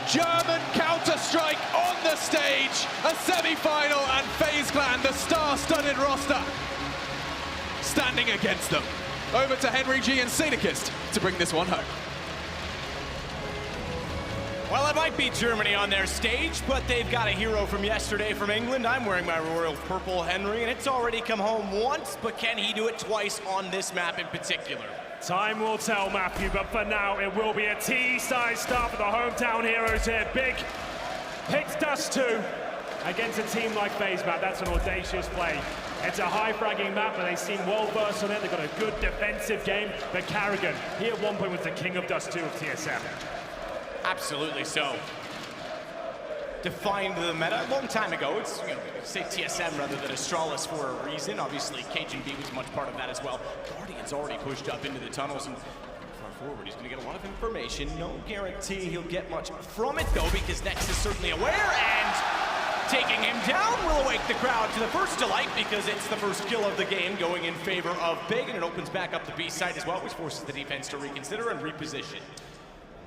German Counter-Strike on the stage, a semi-final, and FaZe Clan, the star-studded roster, standing against them. Over to Henry G and Sadakist to bring this one home. Well, it might be Germany on their stage, but they've got a hero from yesterday from England. I'm wearing my royal purple Henry, and it's already come home once, but can he do it twice on this map in particular? Time will tell, Matthew, but for now, it will be a T-size start for the hometown heroes here. Big picks Dust 2 against a team like FaZe, Matt. That's an audacious play. It's a high-fragging map, but they seem well-versed on it. They've got a good defensive game, but Carrigan, he at one point was the king of Dust 2 of TSM. Absolutely so. Defined the meta a long time ago. It's, you know, say TSM rather than Astralis for a reason. Obviously, KGB was much part of that as well. Guardian's already pushed up into the tunnels and far forward. He's going to get a lot of information. No guarantee he'll get much from it, though, because Nex is certainly aware, and taking him down will awake the crowd to the first delight, because it's the first kill of the game going in favor of Big, and it opens back up the B side as well, which forces the defense to reconsider and reposition.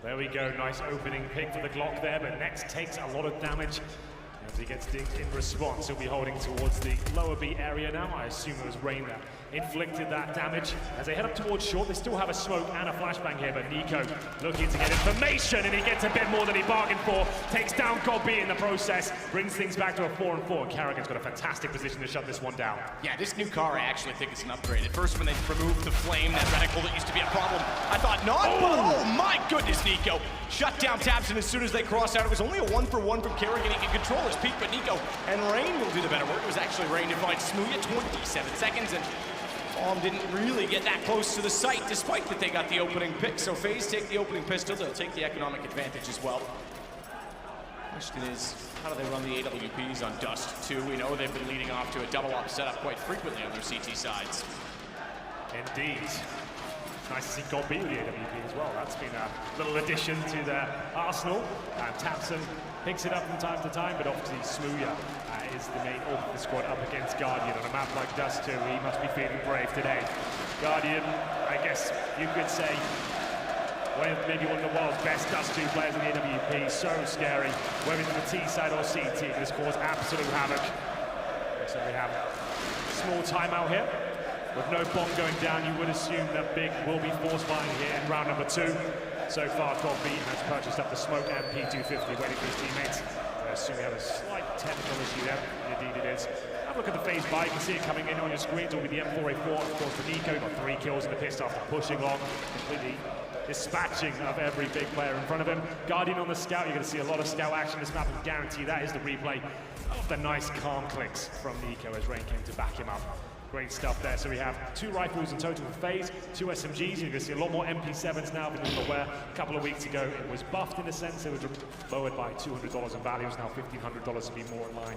There we go, nice opening pick for the Glock there, but Nex takes a lot of damage as he gets dinked in response. He'll be holding towards the lower B area now. I assume it was Rain that inflicted that damage. As they head up towards short, they still have a smoke and a flashbang here, but Nico looking to get information, and he gets a bit more than he bargained for. Takes down God B in the process, brings things back to a 4-4. Carrigan's got a fantastic position to shut this one down. Yeah, this new car, I actually think it's an upgrade. At first, when they removed the flame, that reticle that used to be a problem, I thought not, but oh my goodness, Nico. Shut down Tabson as soon as they cross out. It was only a 1-for-1 from Carrigan. He can control his peak, but Nico and Rain will do the better work. It was actually Rain to find Smooya, 27 seconds, and didn't really get that close to the site, despite that they got the opening pick. So FaZe take the opening pistol, they'll take the economic advantage as well. Question is, how do they run the AWPs on Dust 2? We know they've been leading off to a double-up setup quite frequently on their CT sides. Indeed. Nice to see God B with the AWP as well. That's been a little addition to their arsenal. And Tapson picks it up from time to time, but obviously Smooya is the main orc of the squad up against Guardian on a map like Dust 2. He must be feeling brave today. Guardian, I guess you could say, maybe one of the world's best Dust 2 players in the AWP. So scary, whether it's the T side or CT, this cause absolute havoc. So we have a small timeout here. With no bomb going down, you would assume that Big will be force buying here in round number 2. So far, God B has purchased up the smoke and P250, waiting for his teammates. I assume we have a slight technical issue there. Indeed it is. Have a look at the FaZe buy. You can see it coming in on your screens. It'll be the M4A4, of course, for Nico. Got 3 kills in the pist after pushing long, completely dispatching of every big player in front of him. Guardian on the scout. You're going to see a lot of scout action this map, and guarantee that is the replay of the nice calm clicks from Nico as Rain came to back him up. Great stuff there. So we have 2 rifles in total for FaZe, 2 SMGs. You're going to see a lot more MP7s now than we were aware. A couple of weeks ago, it was buffed in a sense. It was lowered by $200 in value. It's now $1,500 to be more in line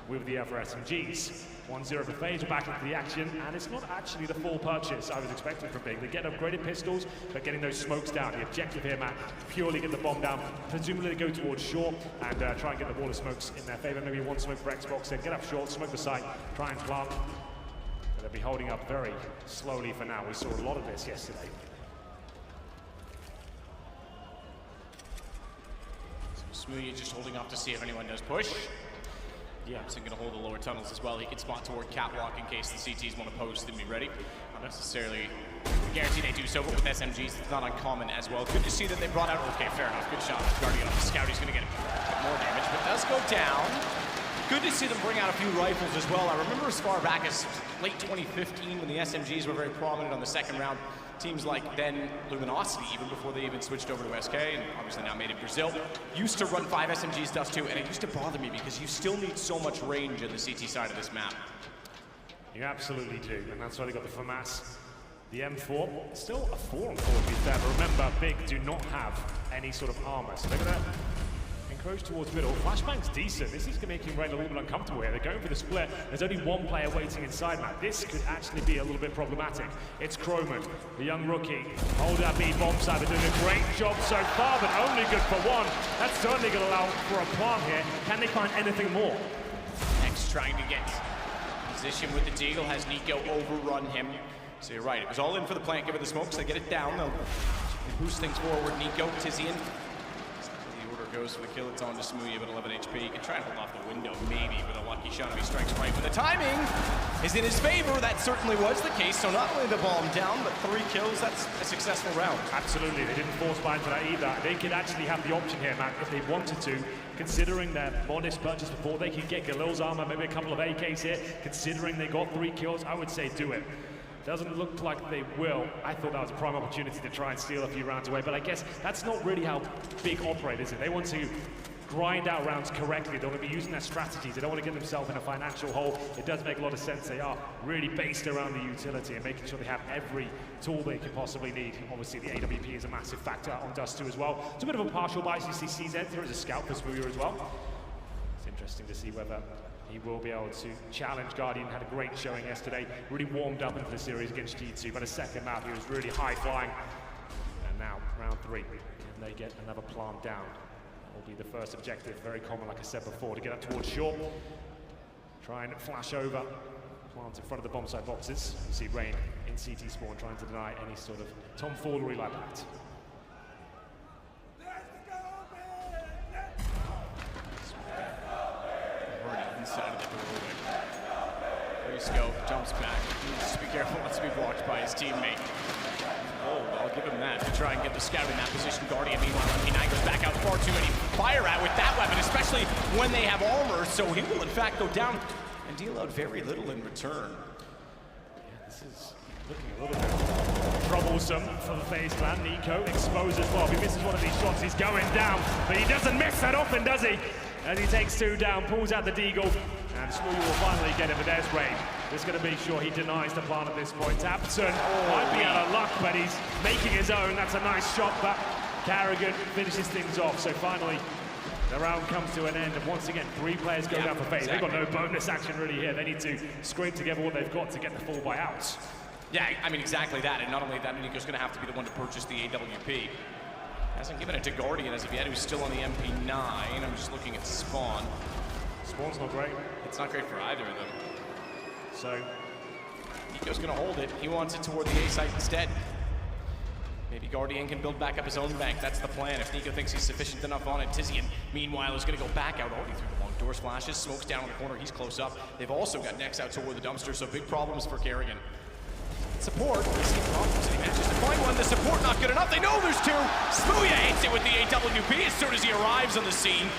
with the other SMGs. 1-0 for FaZe. We're back into the action, and it's not actually the full purchase I was expecting from Big. They get upgraded pistols, but getting those smokes down. The objective here, Matt, purely get the bomb down. Presumably they go towards short and try and get the wall of smokes in their favor. Maybe 1 smoke for Xbox, then get up short, smoke the site, try and plant. They'll be holding up very slowly for now. We saw a lot of this yesterday. So Smooya just holding off to see if anyone does push. Yeah, so going to hold the lower tunnels as well. He can spot toward catwalk in case the CTs want to post and be ready. Not necessarily guarantee they do so, but with SMGs, it's not uncommon as well. Good to see that they brought out, okay, fair enough, good shot. Guardian off the scout, he's going to get a bit more damage, but does go down. Good to see them bring out a few rifles as well. I remember as far back as late 2015 when the SMGs were very prominent on the second round. Teams like then Luminosity, even before they even switched over to SK, and obviously now made in Brazil, used to run 5 SMGs Dust 2, and it used to bother me because you still need so much range on the CT side of this map. You absolutely do, and that's why they got the FAMAS. The M4, still a 4-on-4 to be fair, but remember, Big do not have any sort of armor, so they're going to encroach towards middle. Flashbang's decent. This is making Rain a little bit uncomfortable here. They're going for the split. There's only 1 player waiting inside, Matt. This could actually be a little bit problematic. It's Croman, the young rookie. Hold up B bomb side. They're doing a great job so far, but only good for 1. That's certainly going to allow for a plant here. Can they find anything more? Next trying to get position with the Deagle. Has Nico overrun him? So you're right. It was all in for the plant. Give it the smokes. They get it down. They'll boost things forward. Nico, Tizian. goes for the kill. It's on to Smooya, but 11 HP. He can try and hold off the window, maybe, with a lucky shot if he strikes right. But the timing is in his favor. That certainly was the case. So not only the bomb down, but 3 kills. That's a successful round. Absolutely. They didn't force buy into that either. They could actually have the option here, man, if they wanted to. Considering their modest purchase before, they could get Galil's armor, maybe a couple of AKs here. Considering they got 3 kills, I would say do it. Doesn't look like they will. I thought that was a prime opportunity to try and steal a few rounds away, but I guess that's not really how big operate, is it? They want to grind out rounds correctly. They want to be using their strategies. They don't want to get themselves in a financial hole. It does make a lot of sense. They are really based around the utility and making sure they have every tool they could possibly need. Obviously, the AWP is a massive factor on Dust 2 as well. It's a bit of a partial bias. You see CZ there as a scout for Smooya as well. It's interesting to see whether he will be able to challenge Guardian. Had a great showing yesterday. Really warmed up into the series against G2, but a second map he was really high flying. And now, round 3, and they get another plant down. That will be the first objective. Very common, like I said before, to get up towards short. Try and flash over. Plant in front of the bomb site boxes. You see Rain in CT spawn trying to deny any sort of tomfoolery like that. Inside of the doorway. Scope jumps back. Just be careful not to be blocked by his teammate. Oh, I'll give him that to try and get the scout in that position. Guardian, meanwhile, MP9 goes back out. Far too many fire at with that weapon, especially when they have armor. So he will, in fact, go down and deal out very little in return. Yeah, this is looking a little bit troublesome for the FaZe clan. Nico exposed as well. If he misses one of these shots, he's going down. But he doesn't miss that often, does he? As he takes 2 down, pulls out the deagle, and Smooya will finally get it, but there's Rain. Just going to be sure he denies the plant at this point. Tapson might be out of luck, but he's making his own. That's a nice shot, but Carrigan finishes things off. So finally, the round comes to an end, and once again, 3 players go down for FaZe. Exactly. They've got no bonus action really here. They need to scrape together what they've got to get the full buyouts. Yeah, I mean, exactly that. And not only that, Nico's going to have to be the one to purchase the AWP. Hasn't given it to Guardian as of yet, who's still on the MP9. I'm just looking at Spawn. Spawn's not great. It's not great for either of them. So Nico's gonna hold it. He wants it toward the A site instead. Maybe Guardian can build back up his own bank. That's the plan. If Nico thinks he's sufficient enough on it, Tizian, meanwhile, is gonna go back out already through the long doors, flashes, smokes down in the corner. He's close up. They've also got Nex out toward the dumpster, so big problems for Carrigan. Support, he manages to find one. The support not good enough. They know there's 2. Smooya hits it with the AWP as soon as he arrives on the scene.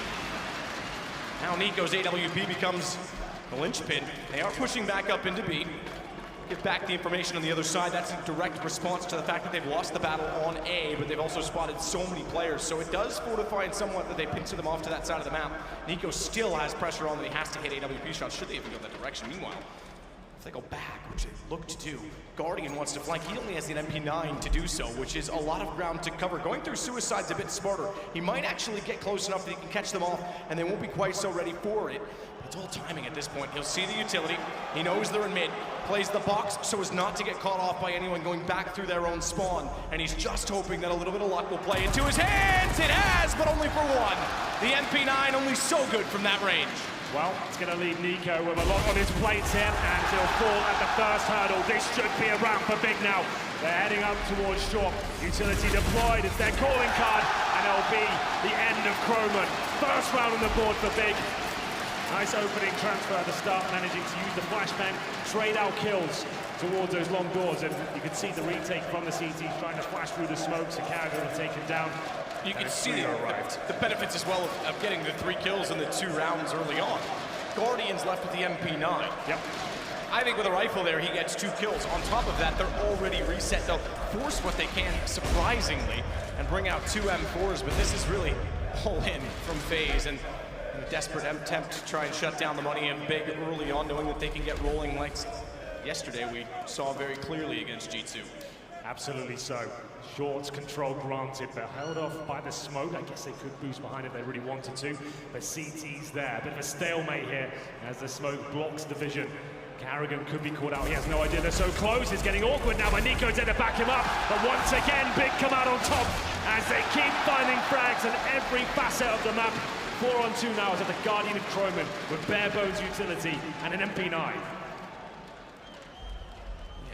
Now Nico's AWP becomes the linchpin. They are pushing back up into B. Get back the information on the other side. That's a direct response to the fact that they've lost the battle on A, but they've also spotted so many players. So it does fortify it somewhat that they pincer them off to that side of the map. Nico still has pressure on that he has to hit AWP shots, should they even go that direction. Meanwhile, if they go back, which they look to do, Guardian wants to flank. He only has an MP9 to do so, which is a lot of ground to cover. Going through Suicide's a bit smarter. He might actually get close enough that he can catch them off, and they won't be quite so ready for it. But it's all timing at this point. He'll see the utility. He knows they're in mid. Plays the box so as not to get caught off by anyone going back through their own spawn. And he's just hoping that a little bit of luck will play into his hands. It has, but only for one. The MP9 only so good from that range. Well, it's going to leave Nico with a lot on his plate here, and he'll fall at the first hurdle. This should be a round for Big now. They're heading up towards short. Utility deployed. It's their calling card, and it'll be the end of Croman. First round on the board for Big. Nice opening transfer at the start, managing to use the flashbang, trade out kills towards those long doors, and you can see the retake from the CTs trying to flash through the smokes, and Carrigan will take him down. You can see the benefits as well of getting the 3 kills in the 2 rounds early on. Guardian's left with the MP9. Yep. I think with a rifle there, he gets 2 kills. On top of that, they're already reset. They'll force what they can, surprisingly, and bring out 2 M4s, but this is really all in from FaZe, and a desperate attempt to try and shut down the money and Big early on, knowing that they can get rolling like yesterday we saw very clearly against G2. Absolutely so. Shorts control granted, but held off by the smoke. I guess they could boost behind if they really wanted to, but CT's there. A bit of a stalemate here as the smoke blocks the vision. Carrigan could be caught out. He has no idea they're so close. It's getting awkward now, but Nico's there to back him up. But once again, Big come out on top as they keep finding frags in every facet of the map. 4-on-2 now is at the Guardian of Croman with bare bones utility and an MP9.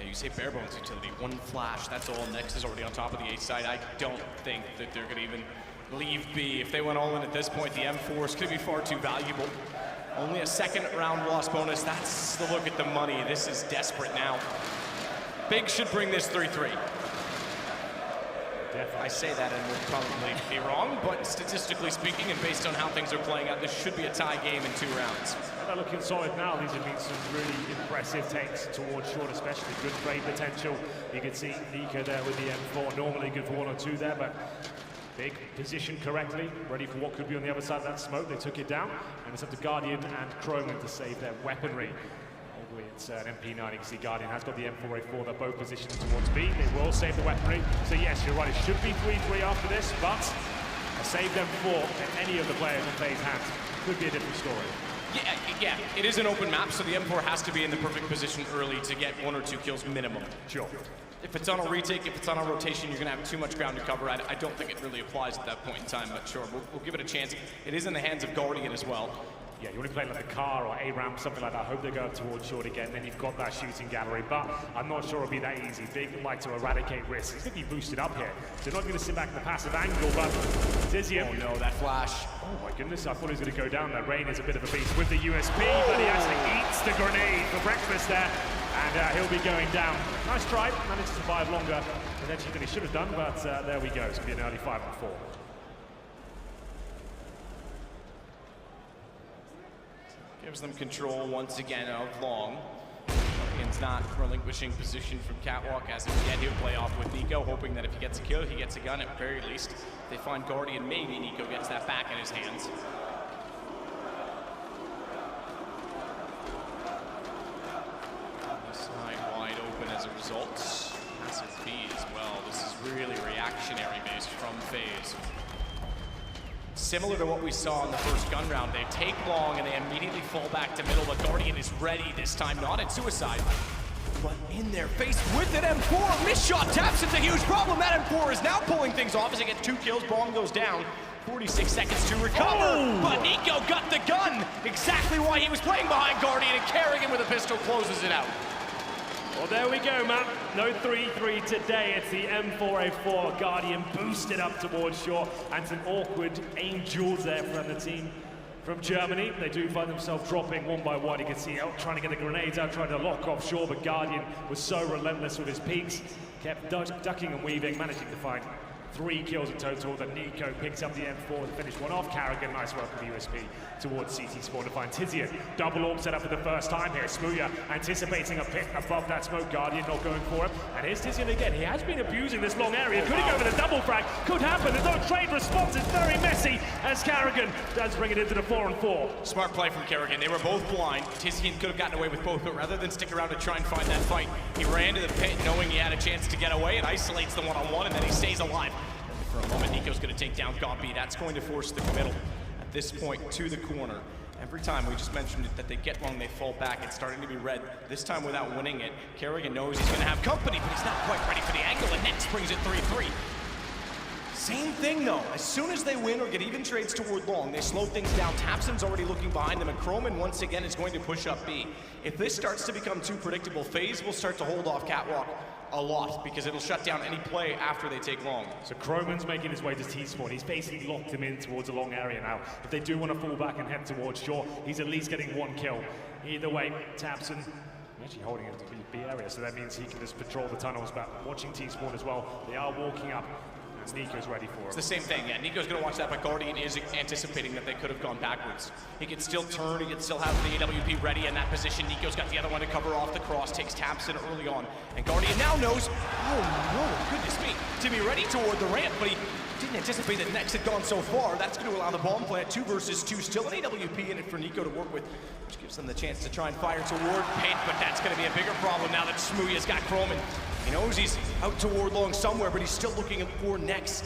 You say bare bones utility, 1 flash, that's all. Next is already on top of the A side. I don't think that they're going to even leave B. If they went all in at this point, the M4 is going to be far too valuable. Only a second round loss bonus. That's the look at the money. This is desperate now. Big should bring this 3-3. I say that and would probably be wrong, but statistically speaking and based on how things are playing out, this should be a tie game in 2 rounds. They're looking solid now. These have been some really impressive takes towards short, especially good trade potential. You can see Nico there with the M4, normally good for 1 or 2 there, but big position correctly, ready for what could be on the other side of that smoke. They took it down, and it's up to Guardian and Chromon to save their weaponry. It's an MP9, you can see Guardian has got the M4A4, they're both positioned towards B. They will save the weaponry, so yes, you're right, it should be 3-3 after this, but a saved M4 to any of the players on FaZe hands could be a different story. Yeah, it is an open map, so the M4 has to be in the perfect position early to get 1 or 2 kills minimum. Sure. If it's on a retake, if it's on a rotation, you're going to have too much ground to cover. I don't think it really applies at that point in time, but sure, we'll give it a chance. It is in the hands of Guardian as well. Yeah, you want to play like a car or A-ramp, something like that. I hope they go up towards short again, then you've got that shooting gallery, but I'm not sure it'll be that easy. Big like to eradicate risk. He's going to be boosted up here. They're not going to sit back in the passive angle, but Tizian. Oh no, that flash. Oh my goodness, I thought he was going to go down there. Rain is a bit of a beast with the USP, but he actually eats the grenade for breakfast there, and he'll be going down. Nice try, managed to survive longer potentially than he should have done, but there we go. It's going to be an early 5-4. Gives them control once again of long. Guardian's not relinquishing position from Catwalk as of yet. He'll play off with Nico, hoping that if he gets a kill, he gets a gun at very least. If they find Guardian, maybe Nico gets that back in his hands. The side wide open as a result. Massive B as well. This is really reactionary based from FaZe. Similar to what we saw in the first gun round, they take long and they immediately fall back to middle, but Guardian is ready this time, not at suicide, but in their face with an M4. Missed shot, taps into a huge problem. That M4 is now pulling things off as he gets 2 kills, bomb goes down. 46 seconds to recover, but Nico got the gun. Exactly why he was playing behind Guardian, and Kerrigan with a pistol closes it out. Well, there we go, man. No 3-3 today. It's the M4A4. Guardian boosted up towards shore, and some awkward angels there from the team from Germany. They do find themselves dropping 1 by 1. You can see out trying to get the grenades out, trying to lock off shore, but Guardian was so relentless with his peaks, kept ducking and weaving, managing to find 3 kills in total. Then Nico picks up the M4 to finish one off. Kerrigan, nice work with USP towards CT spawn to find Tizian. Double orb set up for the first time here. Smooya anticipating a pit above that smoke. Guardian not going for it. And here's Tizian again. He has been abusing this long area. Could he go for the double frag? Could happen. There's no trade response. It's very messy as Kerrigan does bring it into the 4-4. Smart play from Kerrigan. They were both blind. Tizian could have gotten away with both, but rather than stick around to try and find that fight, he ran to the pit knowing he had a chance to get away and isolates the one-on-one, and then he stays alive. For a moment, Nico's going to take down Gobby. That's going to force the committal at this point to the corner. Every time, we just mentioned it, that they get long, they fall back. It's starting to be red. This time without winning it. Kerrigan knows he's going to have company, but he's not quite ready for the angle, and next brings it 3-3. Same thing though, as soon as they win or get even trades toward long, they slow things down. Tapson's already looking behind them, and Chromon once again is going to push up B. If this starts to become too predictable, FaZe will start to hold off Catwalk a lot, because it'll shut down any play after they take long. So Chromon's making his way to T-spawn. He's basically locked him in towards a long area now. If they do want to fall back and head towards shore, he's at least getting 1 kill. Either way, Tapson actually holding it to the B area, so that means he can just patrol the tunnels, but watching T-spawn as well. They are walking up. Nico's ready for it. It's the same thing, yeah. Nico's going to watch that, but Guardian is anticipating that they could have gone backwards. He can still turn, he can still have the AWP ready in that position. Nico's got the other one to cover off the cross, takes Tapson early on. And Guardian now knows, oh no, goodness me, to be ready toward the ramp, but he didn't anticipate that Next had gone so far. That's going to allow the bomb plant 2 versus 2. Still an AWP in it for Nico to work with, which gives them the chance to try and fire toward Pit, but that's going to be a bigger problem now that Smooya's got Chromon. He knows he's out toward long somewhere, but he's still looking for Next.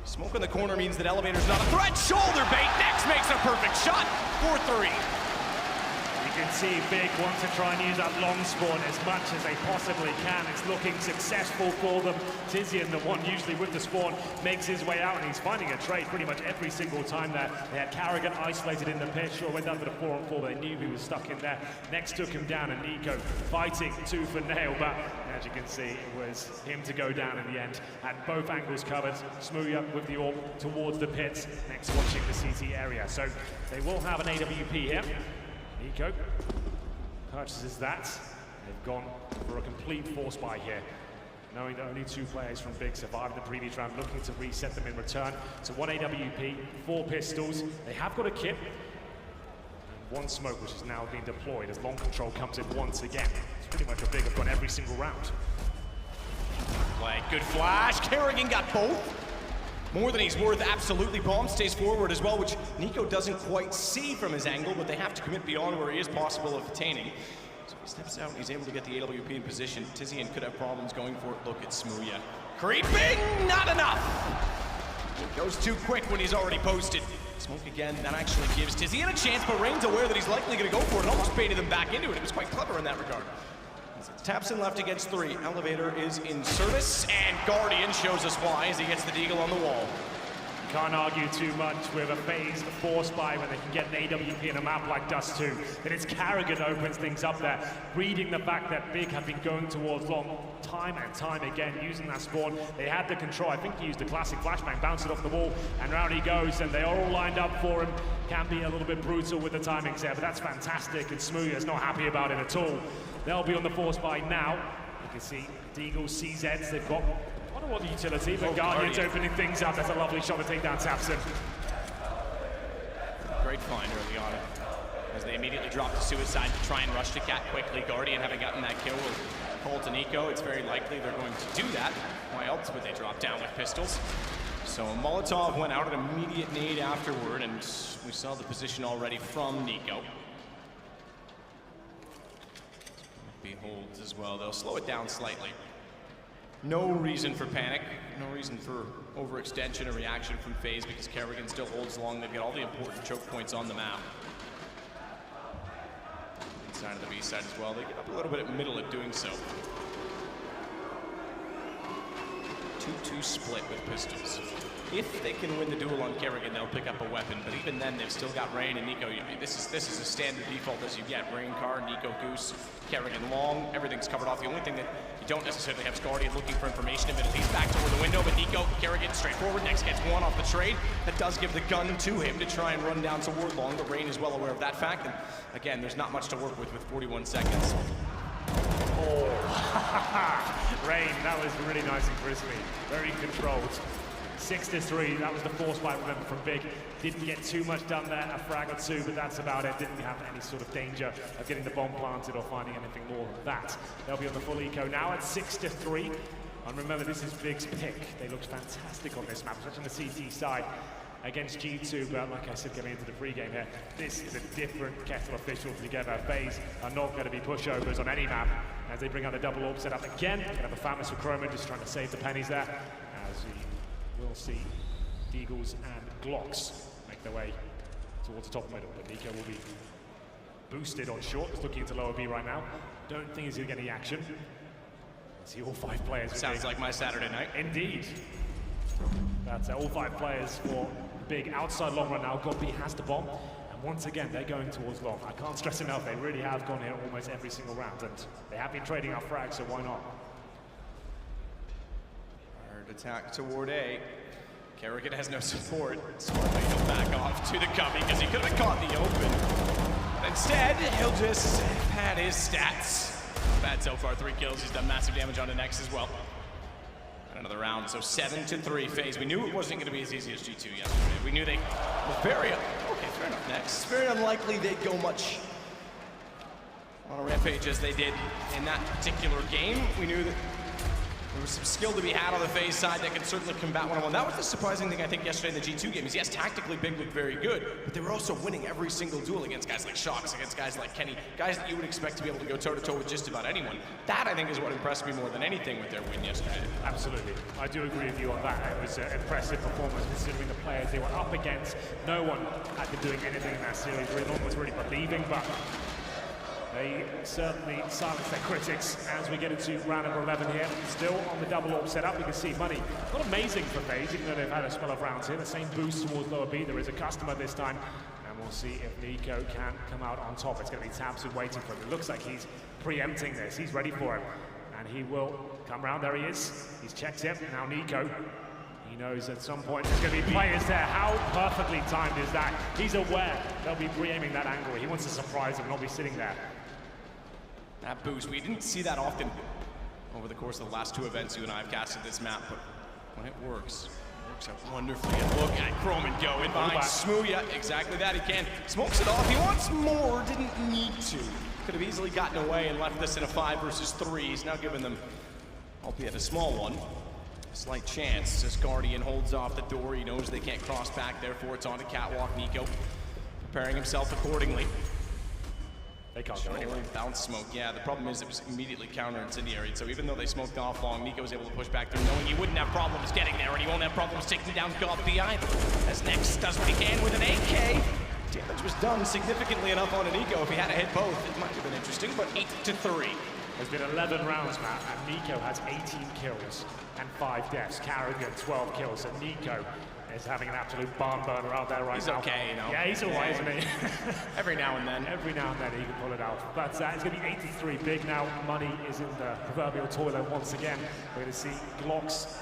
Smoke in the corner means that Elevator's not a threat. Shoulder bait. Next makes a perfect shot. 4-3. You can see Big wants to try and use that long spawn as much as they possibly can. It's looking successful for them. Tizian, the one usually with the spawn, makes his way out, and he's finding a trade pretty much every single time there. They had Carrigan isolated in the pit, sure went down to the 4-on-4, but they knew he was stuck in there. Next took him down, and Nico fighting tooth and nail, but as you can see, it was him to go down in the end. Had both angles covered. Smooya with the orb towards the pits, next watching the CT area. So they will have an AWP here. Nico purchases that. They've gone for a complete force buy here, knowing that only 2 players from Big survived the previous round, looking to reset them in return. So 1 AWP, 4 pistols. They have got a kit, and 1 smoke, which is now being deployed as long control comes in once again. It's pretty much a Big have gone every single round. Play, good flash. Carrigan got both. More than he's worth, absolutely. Bomb stays forward as well, which Nico doesn't quite see from his angle, but they have to commit beyond where he is possible of attaining. So he steps out and he's able to get the AWP in position. Tizian could have problems going for it. Look at Smooya. Creeping, not enough. It goes too quick when he's already posted. Smoke again, that actually gives Tizian a chance, but Rain's aware that he's likely going to go for it and almost baited him back into it. It was quite clever in that regard. Tapson left against 3. Elevator is in service, and Guardian shows us why as he gets the deagle on the wall. Can't argue too much with a FaZe force buy when they can get an AWP in a map like Dust 2. Then it's Carrigan opens things up there, reading the fact that Big have been going towards long time and time again, using that spawn. They had the control. I think he used the classic flashbang, bounced it off the wall, and round he goes, and they are all lined up for him. Can be a little bit brutal with the timings there, but that's fantastic, and Smooya's not happy about it at all. They'll be on the force buy now. You can see Deagles, CZs, they've got I don't know what the utility, but Guardian's opening things up. That's a lovely shot to take down Tapson. Great find early on as they immediately drop the suicide to try and rush the cat quickly. Guardian, having gotten that kill, will call to Nico. It's very likely they're going to do that. Why else would they drop down with pistols? So Molotov went out an immediate nade afterward, and we saw the position already from Nico. Beholds as well. They'll slow it down slightly. No reason for panic, no reason for overextension or reaction from FaZe because Carrigan still holds long. They've got all the important choke points on the map. Inside of the B side as well. They get up a little bit at middle at doing so. 2-2 split with pistols. If they can win the duel on Carrigan, they'll pick up a weapon. But even then, they've still got Rain and Nico. This is a standard default as you get. Rain car, Nico Goose, Carrigan long. Everything's covered off. The only thing that you don't necessarily have is Guardian looking for information in middle. He's back toward the window, but Nico, Carrigan straightforward. Next gets 1 off the trade. That does give the gun to him to try and run down toward long. But Rain is well aware of that fact. And again, there's not much to work with 41 seconds. Oh, Rain, that was really nice and crispy. Very controlled. 6-3, that was the force buy, remember, from Big. Didn't get too much done there, a frag or 2, but that's about it. Didn't have any sort of danger of getting the bomb planted or finding anything more than that. They'll be on the full eco now at 6-3. And remember, this is Big's pick. They looked fantastic on this map, especially on the CT side against G2, but like I said, getting into the pregame here, this is a different kettle of fish altogether. FaZe are not going to be pushovers on any map as they bring out the double orb setup again. They have a Famous for Chroma, just trying to save the pennies there. As we'll see Deagles and Glocks make their way towards the top middle, but Nico will be boosted on short. Just looking into lower B right now. Don't think he's going to get any action. See all 5 players. Sounds like my Saturday night. Indeed. That's all 5 players for Big outside long run now. Godby has the bomb, and once again they're going towards long. I can't stress enough, they really have gone here almost every single round, and they have been trading out frags, so why not? Hard attack toward A. Carrigan has no support. Smartly he'll back off to the cubby because he could have caught the open. But instead, he'll just pad his stats. Bad so far, 3 kills. He's done massive damage on the next as well. Another round, so 7-3 FaZe. We knew it wasn't going to be as easy as G2 yesterday. We knew they were very, okay, fair enough, next. Very unlikely they'd go much on a rampage as they did in that particular game. We knew that there was some skill to be had on the FaZe side that could certainly combat one-on-one. That was the surprising thing, I think, yesterday in the G2 game is, yes, tactically Big looked very good, but they were also winning every single duel against guys like Shocks, against guys like Kenny, guys that you would expect to be able to go toe-to-toe with just about anyone. That, I think, is what impressed me more than anything with their win yesterday. Absolutely. I do agree with you on that. It was an impressive performance considering the players they were up against. No one had been doing anything in that series. No one was really believing, but They certainly silence their critics as we get into round number 11 here. Still on the double orb setup, you can see money not amazing for FaZe, even though they've had a spell of rounds here. The same boost towards lower B. There is a customer this time, and we'll see if Nico can come out on top. It's going to be Tabson waiting for him. It looks like he's preempting this. He's ready for him, and he will come round. There he is. He's checked him. Now Nico. He knows at some point there's going to be players there. How perfectly timed is that? He's aware they'll be pre-aiming that angle. He wants to surprise them, not be sitting there. That boost, we didn't see that often over the course of the last two events you and I have casted this map, but when it works out wonderfully. And look at Croman go in behind Smooya. Exactly that, he can. Smokes it off, he wants more, didn't need to. Could have easily gotten away and left this in a 5 versus 3. He's now given them, albeit a small one, a slight chance as Guardian holds off the door. He knows they can't cross back, therefore it's on to Catwalk. Nico preparing himself accordingly. They can't go anywhere. Bounce smoke, yeah. The problem is it was immediately counter-incendiary. So even though they smoked off long, Nico was able to push back through, knowing he wouldn't have problems getting there, and he won't have problems taking down Gob-B either. As Nex does what he can with an AK. Damage was done significantly enough on Nico. If he had to hit both, it might have been interesting, but 8-3. There's been 11 rounds, Matt, and Nico has 18 kills and 5 deaths. Carrigan, 12 kills, and Nico is having an absolute barn burner out there right now. He's okay, you know. Yeah, he's all right, isn't he? Every now and then. Every now and then he can pull it out. But it's going to be 8-3 big now. Money is in the proverbial toilet once again. We're going to see Glocks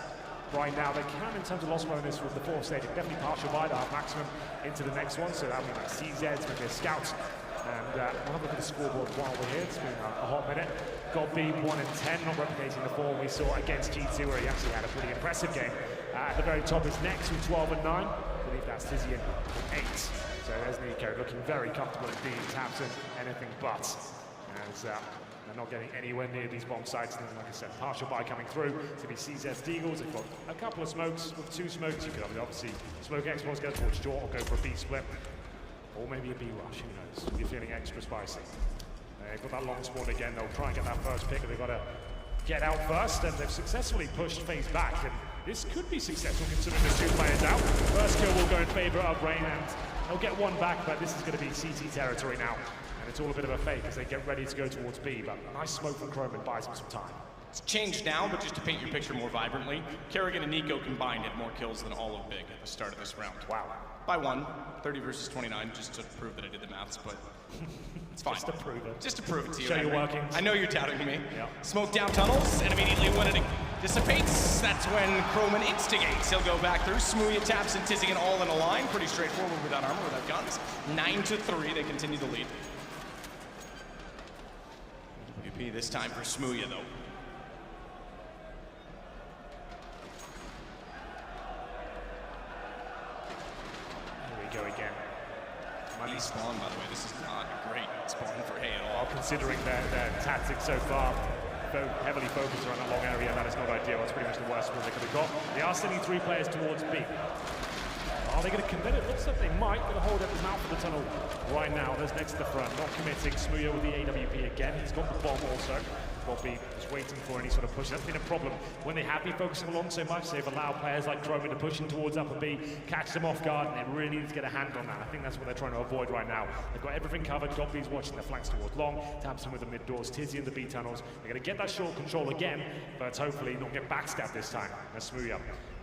right now. They can, in terms of loss bonus with the 4th stage, definitely partial by the half maximum into the next one. So that'll be like CZs with their scouts. And we'll have a look at the scoreboard while we're here. It's been a hot minute. Gob-B 1-10, not replicating the form we saw against G2, where he actually had a pretty impressive game. At the very top is Nex with 12-9. I believe that's Tizian with 8. So there's Nico looking very comfortable indeed. Tabson, anything but. As they're not getting anywhere near these bomb sites. And like I said, partial buy coming through. It's going to be CZ Deagles. They've got a couple of smokes. With 2 smokes, you could obviously smoke X-Box, go towards Jort, or go for a B split. Or maybe a B rush, who knows? If you're feeling extra spicy. They've got that long spawn again. They'll try and get that first pick, but they've got to get out first, and they've successfully pushed FaZe back. And this could be successful considering there's 2 players out. First kill will go in favor of Rain, and they'll get one back, but this is going to be CT territory now. And it's all a bit of a fake as they get ready to go towards B, but a nice smoke from Croman buys them some time. It's changed now, but just to paint your picture more vibrantly, Kerrigan and Nico combined had more kills than all of Big at the start of this round. Wow. By 1, 30 versus 29, just to prove that I did the maths, but it's fine. Just to prove it. Just to prove it to you. Show your workings. I know you're doubting me. Yep. Smoke down tunnels, and immediately when it dissipates, that's when Croman instigates. He'll go back through. Smooya, Taps, and Tizian all in a line. Pretty straightforward without armor, without guns. 9-3, they continue to lead. WP this time for Smooya, though. Go again. Money spawn, by the way. This is not a great spawn for Hay at all. Considering their tactics so far, though heavily focused around that long area, that is not ideal. It's pretty much the worst one they could have got. They are sending 3 players towards B. Are they going to commit it? Looks like they might. Going to hold at the mouth of the tunnel right now. There's next to the front. Not committing. Smooya with the AWP again. He's got the bomb also. Gob-B is waiting for any sort of push. That's been a problem when they have been focusing along so much. They've allowed players like Croman to push in towards upper B, catch them off guard, and they really need to get a hand on that. I think that's what they're trying to avoid right now. They've got everything covered. Gob-B's watching the flanks towards long. Tabson with the mid doors. Tizzy in the B tunnels. They're going to get that short control again, but hopefully not get backstabbed this time. As Smooya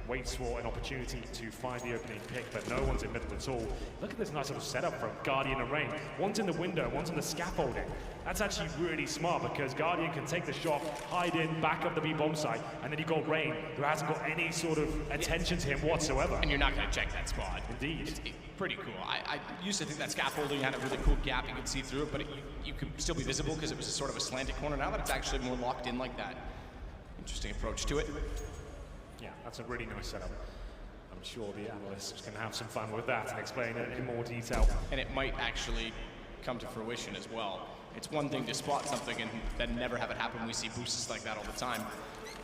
waits for an opportunity to find the opening pick, but no one's in middle at all. Look at this nice little setup from Guardian and Rain. One's in the window, one's in the scaffolding. That's actually really smart because Guardian can take the shot, hide in, back up the B bomb site, and then you've got Rain, who hasn't got any sort of attention to him whatsoever. And you're not going to check that spot. Indeed. It's pretty cool. I used to think that scaffolding had a really cool gap you could see through it, but you could still be visible because it was a sort of a slanted corner. Now that it's actually more locked in like that. Interesting approach to it. Yeah, that's a really nice setup. I'm sure the analysts can have some fun with that and explain it in more detail. And it might actually come to fruition as well. It's one thing to spot something and then never have it happen. We see boosts like that all the time.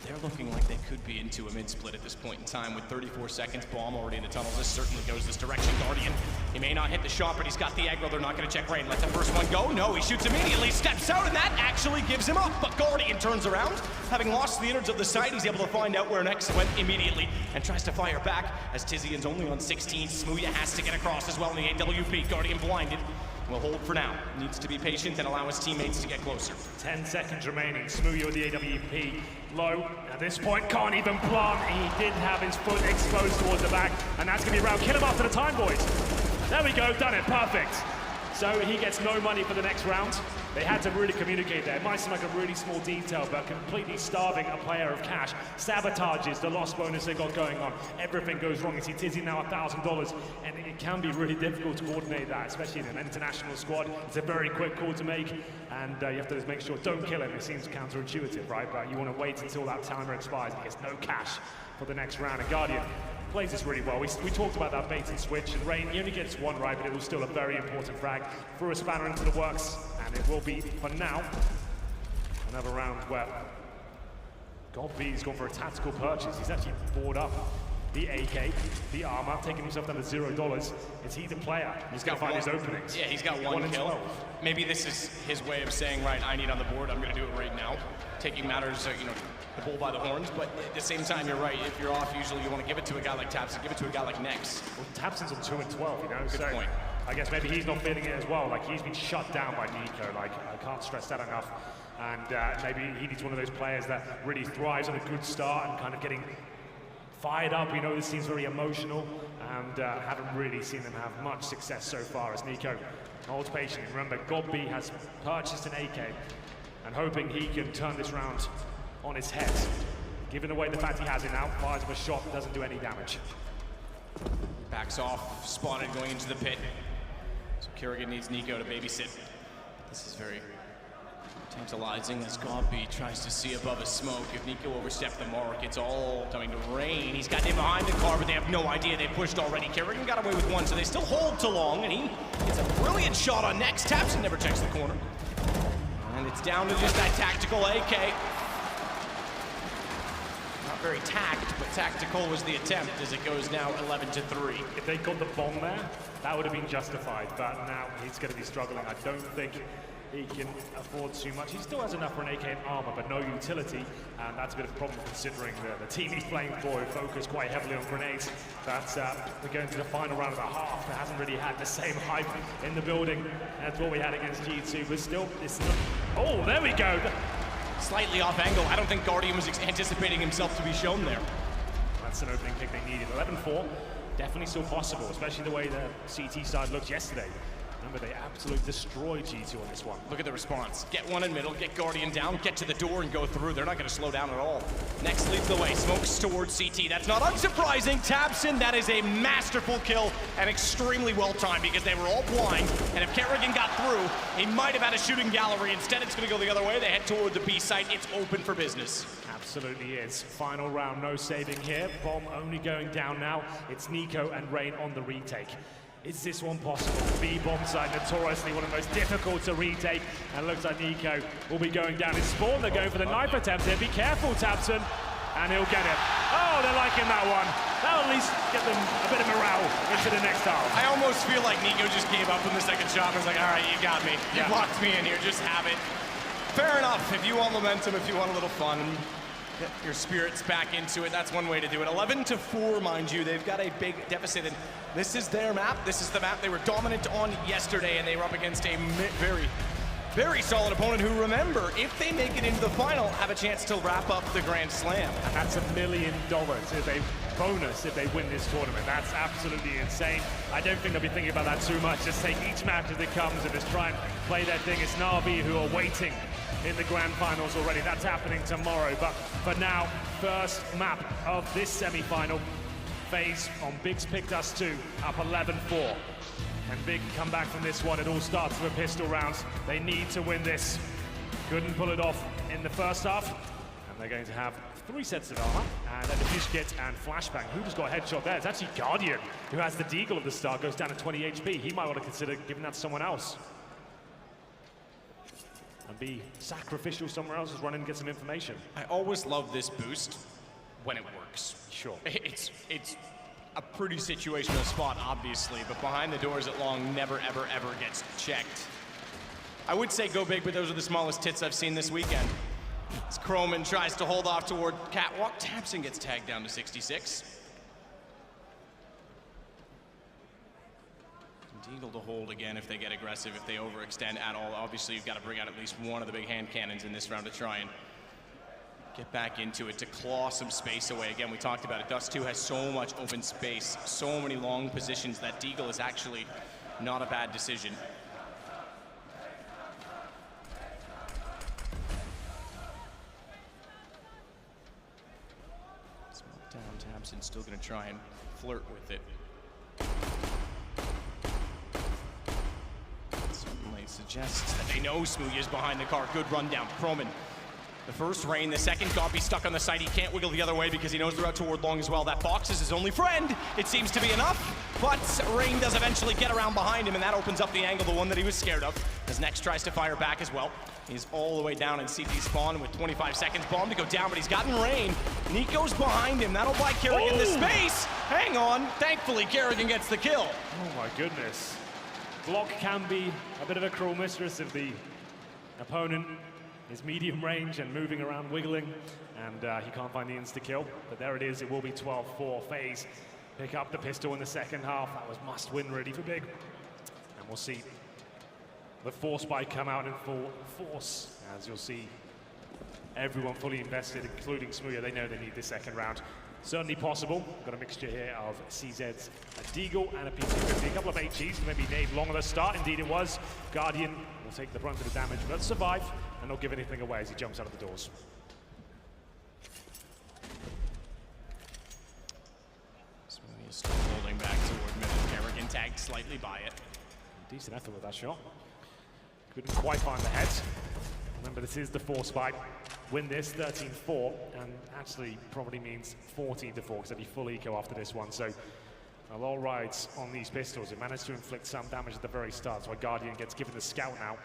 They're looking like they could be into a mid-split at this point in time with 34 seconds. Bomb already in the tunnels. This certainly goes this direction. Guardian, he may not hit the shot, but he's got the aggro. They're not going to check Rain. Let the first one go. No, he shoots immediately, steps out, and that actually gives him up. But Guardian turns around. Having lost the innards of the site, he's able to find out where Nex went immediately and tries to fire back as Tizian's only on 16. Smooya has to get across as well in the AWP. Guardian blinded. Will hold for now. Needs to be patient and allow his teammates to get closer. 10 seconds remaining. Smoothie with the AWP low. At this point, can't even plant. He did have his foot exposed towards the back, and that's going to be round. Kill him after the time, boys. There we go, done it, perfect. So he gets no money for the next round. They had to really communicate there. It might seem like a really small detail, but completely starving a player of cash sabotages the loss bonus they got going on. Everything goes wrong. You see Tizzy now $1,000, and it can be really difficult to coordinate that, especially in an international squad. It's a very quick call to make, and you have to just make sure, don't kill him. It seems counterintuitive, right? But you want to wait until that timer expires. He gets no cash for the next round. And Guardian plays this really well. We talked about that bait and switch, and Rain, he only gets one right, but it was still a very important frag. Threw a spanner into the works, and it will be, for now, another round where GodB's gone for a tactical purchase. He's actually bought up the AK, the armor, taking himself down to $0. It's he the player. He's got to find his openings. Yeah, he's got one kill. 12. Maybe this is his way of saying, right, I need on the board, I'm going to do it right now. Taking matters, the bull by the horns, but at the same time, you're right. If you're off, usually you want to give it to a guy like Tapson, give it to a guy like Nex. Well, Tapson's on 2 and 12, Good point. I guess maybe he's not feeling it as well. Like, he's been shut down by Nico. Like, I can't stress that enough. And maybe he needs one of those players that really thrives on a good start and kind of getting fired up. This seems very emotional, and haven't really seen them have much success so far as Nico holds patient. Remember, GodB has purchased an AK and hoping he can turn this round on his head. Given away the fact he has it now, fires of a shot, doesn't do any damage. Backs off, spotted going into the pit. So Kerrigan needs Nico to babysit. This is very tantalizing as GodB tries to see above his smoke. If Nico overstepped the mark, it's all coming to Rain. He's got him behind the car, but they have no idea they pushed already. Kerrigan got away with one, so they still hold too long, and he gets a brilliant shot on Nex. Tapson never checks the corner. And it's down to just that tactical AK. Not very tact, but tactical was the attempt as it goes now 11-3. If they got the bomb there, that would have been justified, but now he's going to be struggling. I don't think he can afford too much. He still has enough for an AK and armor, but no utility, and that's a bit of a problem considering the team he's playing for, who focus quite heavily on grenades. That's we're going to the final round of the half. That hasn't really had the same hype in the building as what we had against G2, but still, it's not... Oh, there we go! Slightly off angle. I don't think Guardian was anticipating himself to be shown there. That's an opening pick they needed. 11-4, definitely still possible, especially the way the CT side looked yesterday. Remember, they absolutely destroyed G2 on this one. Look at the response. Get one in middle, get Guardian down, get to the door and go through. They're not going to slow down at all. Next leads the way, smokes towards CT. That's not unsurprising. Tapson, that is a masterful kill and extremely well timed because they were all blind. And if Kerrigan got through, he might have had a shooting gallery. Instead, it's going to go the other way. They head toward the B site. It's open for business. Absolutely is. Final round, no saving here. Bomb only going down now. It's Nico and Rain on the retake. Is this one possible? B-bomb side, notoriously one of the most difficult to retake, and looks like Nico will be going down. In spawn, they're going for the knife attempt here. Be careful, Tapson, and he'll get it. Oh, they're liking that one. That'll at least get them a bit of morale into the next half. I almost feel like Nico just gave up on the second shot and was like, all right, you got me. You locked me in here, just have it. Fair enough. If you want momentum, if you want a little fun, get your spirits back into it. That's one way to do it. 11-4, mind you. They've got a big deficit, and this is their map. This is the map they were dominant on yesterday, and they were up against a very, very solid opponent who, remember, if they make it into the final, have a chance to wrap up the Grand Slam. And that's $1 million as a bonus if they win this tournament. That's absolutely insane. I don't think they'll be thinking about that too much. Just take each match as it comes and just try and play their thing. It's Na'Vi who are waiting in the grand finals already. That's happening tomorrow. But for now, first map of this semi-final. FaZe on Biggs picked us 2, up 11-4. And Big come back from this one. It all starts with a pistol round. They need to win this. Couldn't pull it off in the first half. And they're going to have 3 sets of armor. And then the Fusion Kit and Flashbang. Who just got a headshot there? It's actually Guardian, who has the Deagle at the start, goes down to 20 HP. He might want to consider giving that to someone else. And be sacrificial somewhere else, just run in and get some information. I always love this boost when it works. Sure. It's a pretty situational spot, obviously, but behind the doors at long never, ever, ever gets checked. I would say go big, but those are the smallest tits I've seen this weekend. As Croman tries to hold off toward Catwalk, Tapson gets tagged down to 66. Deagle to hold again if they get aggressive, if they overextend at all. Obviously, you've got to bring out at least one of the big hand cannons in this round to try and get back into it, to claw some space away. Again, we talked about it. Dust 2 has so much open space, so many long positions that Deagle is actually not a bad decision. Smoke down, Tabson still going to try and flirt with it. Certainly suggests that they know Smooya's behind the car. Good run down. Croman. The first rain, the second Goppy stuck on the side. He can't wiggle the other way because he knows they're out toward long as well. That box is his only friend. It seems to be enough, but Rain does eventually get around behind him, and that opens up the angle, the one that he was scared of. As Next tries to fire back as well. He's all the way down in CT spawn with 25 seconds. Bomb to go down, but he's gotten Rain. Nico's behind him. That'll buy Kerrigan the space. Hang on. Thankfully, Kerrigan gets the kill. Oh my goodness. Block can be a bit of a cruel mistress if the opponent is medium range and moving around, wiggling, and he can't find the insta-kill. But there it is, it will be 12-4. FaZe pick up the pistol in the second half. That was must-win ready for big. And we'll see the force spike come out in full force, as you'll see everyone fully invested, including Smooya. They know they need this second round. Certainly possible. Got a mixture here of CZ's Deagle and a PC50. A couple of HEs, maybe Nade long at the start. Indeed it was. Guardian will take the brunt of the damage, but survive and not give anything away as he jumps out of the doors. Smooya still holding back toward middle. Kerrigan tagged slightly by it. Decent effort with that shot. Couldn't quite find the head. Remember, this is the force spike. Win this 13-4, and actually probably means 14-4 because they'll be full eco after this one. So a lot of rides on these pistols. It managed to inflict some damage at the very start. So Guardian gets given the scout now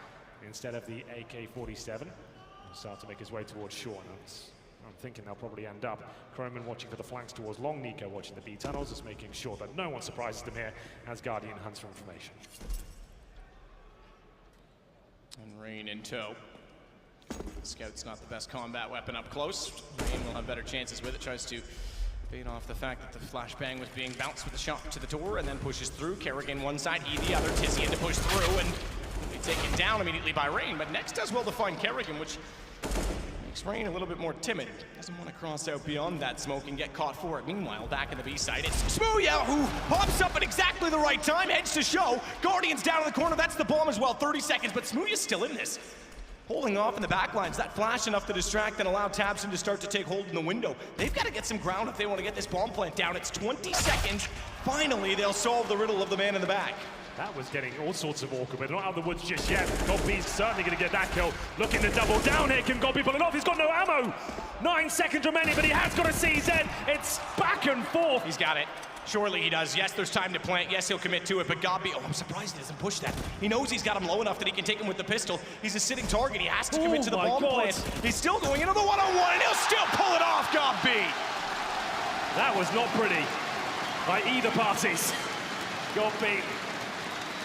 instead of the AK-47. He'll start to make his way towards Sean. I'm thinking they'll probably end up. Croman watching for the flanks towards long. Nico watching the B tunnels, just making sure that no one surprises them here as Guardian hunts for information. And Rain in tow. Scout's not the best combat weapon up close. Rain will have better chances with it. Tries to bait off the fact that the flashbang was being bounced with a shot to the door and then pushes through. Kerrigan one side, E the other. Tizian to push through and be taken down immediately by Rain. But Next does well to find Kerrigan, which makes Rain a little bit more timid. Doesn't want to cross out beyond that smoke and get caught for it. Meanwhile, back in the B side, it's Smooya who pops up at exactly the right time, heads to show. Guardian's down in the corner. That's the bomb as well. 30 seconds, but Smooya's still in this. Holding off in the back lines. That flash enough to distract and allow Tabson to start to take hold in the window. They've got to get some ground if they want to get this bomb plant down. It's 20 seconds. Finally, they'll solve the riddle of the man in the back. That was getting all sorts of awkward, but not out of the woods just yet. Goppy's certainly going to get that kill. Looking to double down here. Can Goppy pull it off? He's got no ammo. 9 seconds remaining, but he has got a CZ. It's back and forth. He's got it. Surely he does. Yes, there's time to plant. Yes, he'll commit to it, but Goppy, oh, I'm surprised he doesn't push that. He knows he's got him low enough that he can take him with the pistol. He's a sitting target. He has to commit to the bomb plant. He's still going into the one-on-one, and he'll still pull it off, Goppy. That was not pretty by either parties. Goppy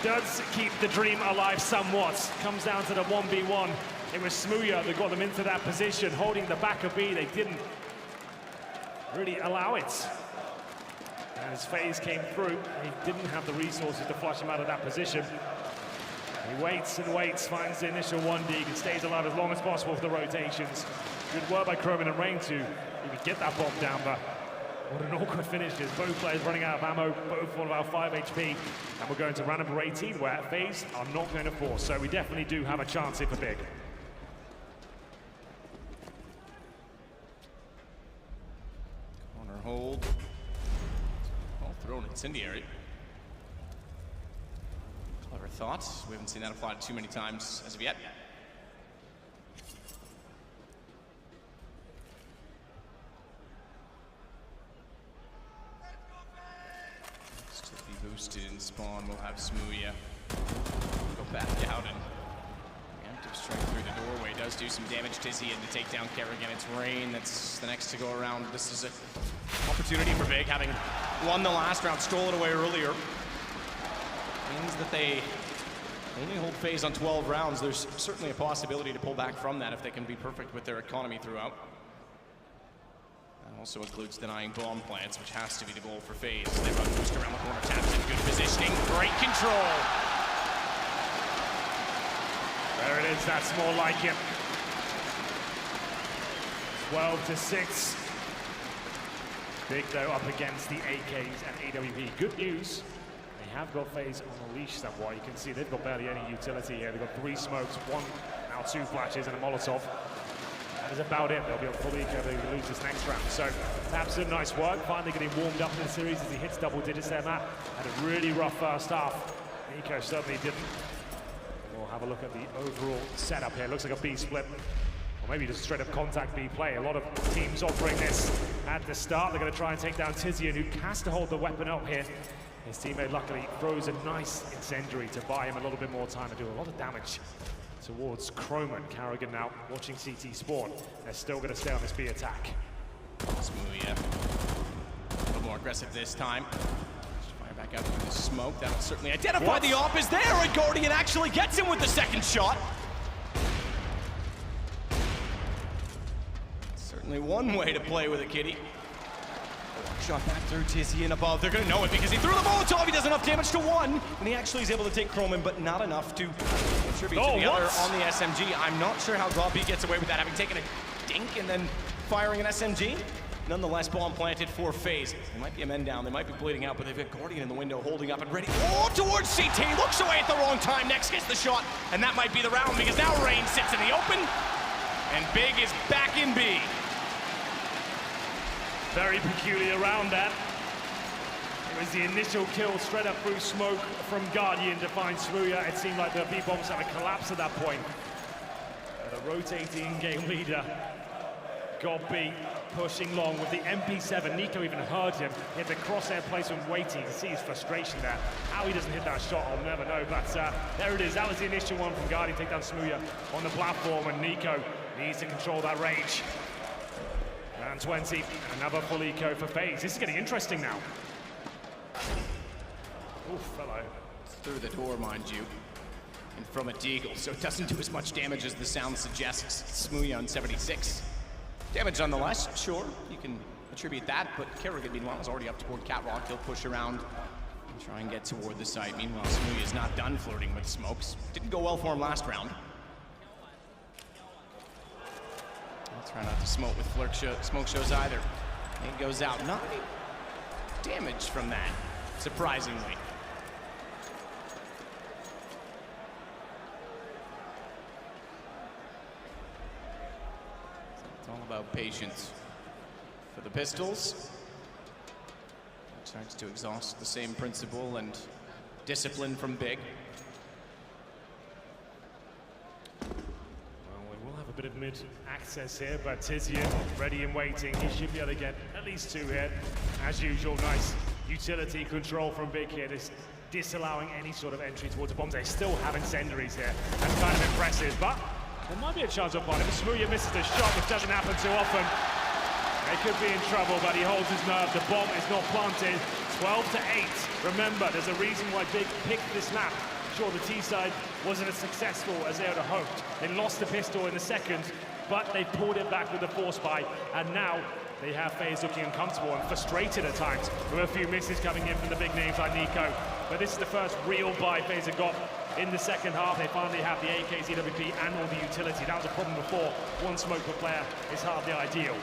does keep the dream alive somewhat. Comes down to the 1v1. It was Smooya that got them into that position, holding the back of B. They didn't really allow it. As FaZe came through, he didn't have the resources to flush him out of that position. He waits and waits, finds the initial 1D, and stays alive as long as possible for the rotations. Good work by Croman and Rain to even get that bomb down, but what an awkward finish is. Both players running out of ammo, both on about 5 HP, and we're going to round number 18, where FaZe are not going to force, so we definitely do have a chance here for big. Corner hold. Thrown incendiary. Clever thought. We haven't seen that applied too many times as of yet. Next to be boosted in spawn, we'll have Smooya go back out and preemptive strike through the doorway. Does do some damage. Tizian to take down Kerrigan. It's Rain that's the next to go around. This is an opportunity for Big, having won the last round, stole it away earlier. Means that they only hold FaZe on 12 rounds. There's certainly a possibility to pull back from that if they can be perfect with their economy throughout. And also includes denying bomb plants, which has to be the goal for FaZe. They run boost around the corner, taps in, good positioning, great control. There it is, that's more like it. 12-6. Big though up against the AKs and AWP. Good news, they have got FaZe on a leash somewhat. You can see they've got barely any utility here. They've got 3 smokes, 1, now 2 flashes and a Molotov. That is about it. They'll be on fully if they lose this next round. So Tapson, nice work. Finally getting warmed up in the series as he hits double digits there, Matt. Had a really rough first half. Nico certainly didn't. We'll have a look at the overall setup here. Looks like a B split. Or maybe just straight up contact B play. A lot of teams offering this at the start. They're going to try and take down Tizian, who has to hold the weapon up here. His teammate luckily throws a nice incendiary to buy him a little bit more time and do a lot of damage towards Croman. Carrigan now watching CT Sport. They're still going to stay on this B attack. Smooya, a little more aggressive this time. Just fire back out through the smoke. That'll certainly identify the op is there, and Guardian actually gets him with the second shot. Certainly one way to play with a kitty. Shot back through Tizian above. They're gonna know it because he threw the Molotov. He does enough damage to one, and he actually is able to take Croman, but not enough to contribute to the other on the SMG. I'm not sure how Gobby gets away with that, having taken a dink and then firing an SMG. Nonetheless, bomb planted for FaZe. They might be a men down, they might be bleeding out, but they've got Guardian in the window holding up and ready. Oh, towards CT, looks away at the wrong time. Next gets the shot, and that might be the round because now Rain sits in the open, and Big is back in B. Very peculiar round that. It was the initial kill straight up through smoke from Guardian to find Smooya. It seemed like the B-bombs had a collapse at that point. The rotating game leader, Gobby, pushing long with the MP7. Nico even heard him hit the crosshair placement waiting. You see his frustration there. How he doesn't hit that shot, I'll never know. But there it is. That was the initial one from Guardian. Take down Smooya on the platform, and Nico needs to control that range. Round 20, another full eco for FaZe. This is getting interesting now. Oof, fellow. Through the door, mind you, and from a deagle, so it doesn't do as much damage as the sound suggests. Smooya on 76. Damage nonetheless, sure, you can attribute that, but Carrigan, meanwhile, is already up toward Catwalk. He'll push around and try and get toward the site. Meanwhile, Smooya is not done flirting with smokes. Didn't go well for him last round. Try not to smoke with smoke shows either. It goes out. Not any damage from that, surprisingly. It's all about patience for the Pistols. Tries to exhaust the same principle and discipline from Big. Bit of mid-access here, but Tizian ready and waiting. He should be able to get at least 2 here. As usual, nice utility control from Big here, just disallowing any sort of entry towards the bombs. They still have incendiaries here. That's kind of impressive, but there might be a chance upon him. Smooya misses the shot, which doesn't happen too often. They could be in trouble, but he holds his nerve. The bomb is not planted. 12-8. Remember, there's a reason why Big picked this map. Sure, the T-side wasn't as successful as they would have hoped. They lost the pistol in the second, but they pulled it back with the force buy, and now they have FaZe looking uncomfortable and frustrated at times with a few misses coming in from the big names like Nico. But this is the first real buy FaZe have got in the second half. They finally have the AKs, EWP, and all the utility. That was a problem before. 1 smoke per player is hardly ideal.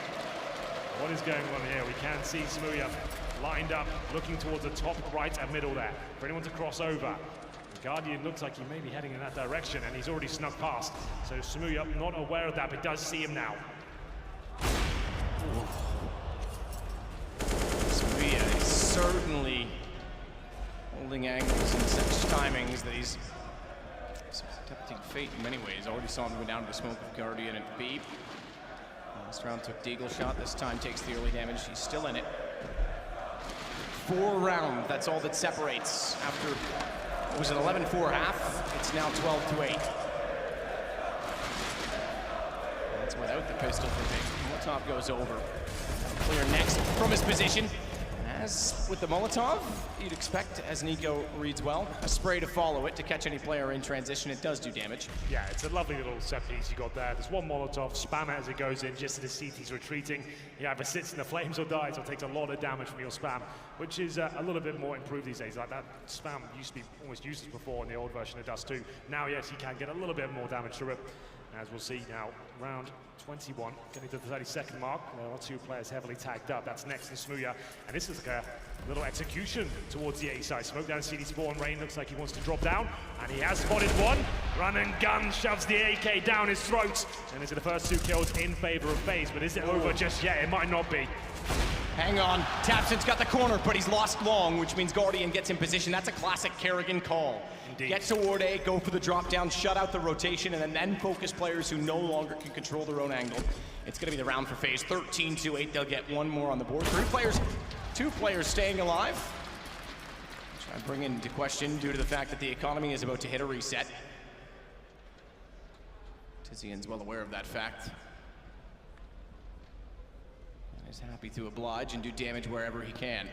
What is going on here? We can see Smooya lined up, looking towards the top right and middle there, for anyone to cross over. Guardian looks like he may be heading in that direction, and he's already snuck past. So Smooya not aware of that, but does see him now. Smooya is certainly holding angles in such timings that he's tempting fate in many ways. Already saw him go down to the smoke of Guardian at B. Last round took Deagle shot. This time takes the early damage. He's still in it. 4 round. That's all that separates after. It was an 11-4 half. It's now 12-8. That's without the pistol for Big. Molotov goes over. Clear next from his position. as with the Molotov, you'd expect, as Nico reads well, a spray to follow it to catch any player in transition. It does do damage. Yeah, it's a lovely little set piece you got there. There's one Molotov, spam it as it goes in, just as the CT's retreating. He either sits in the flames or dies, or takes a lot of damage from your spam, which is a little bit more improved these days. Like that spam used to be almost useless before in the old version of Dust 2. Now, yes, he can get a little bit more damage through it. As we'll see now, round 21, getting to the 30-second mark. There are two players heavily tagged up. That's Next and Smooya. And this is like a little execution towards the A side. Smoke down CD Spawn. Rain looks like he wants to drop down. And he has spotted one. Run and gun shoves the AK down his throat. And these are the first two kills in favor of FaZe. But is it over just yet? It might not be. Hang on, Tapson's got the corner, but he's lost long, which means Guardian gets in position. That's a classic Kerrigan call. Indeed. Get toward A, go for the drop down, shut out the rotation, and then focus players who no longer can control their own angle. It's gonna be the round for FaZe. 13-8, they'll get one more on the board. Two players staying alive, which I bring into question due to the fact that the economy is about to hit a reset. Tizian's well aware of that fact. He's happy to oblige and do damage wherever he can.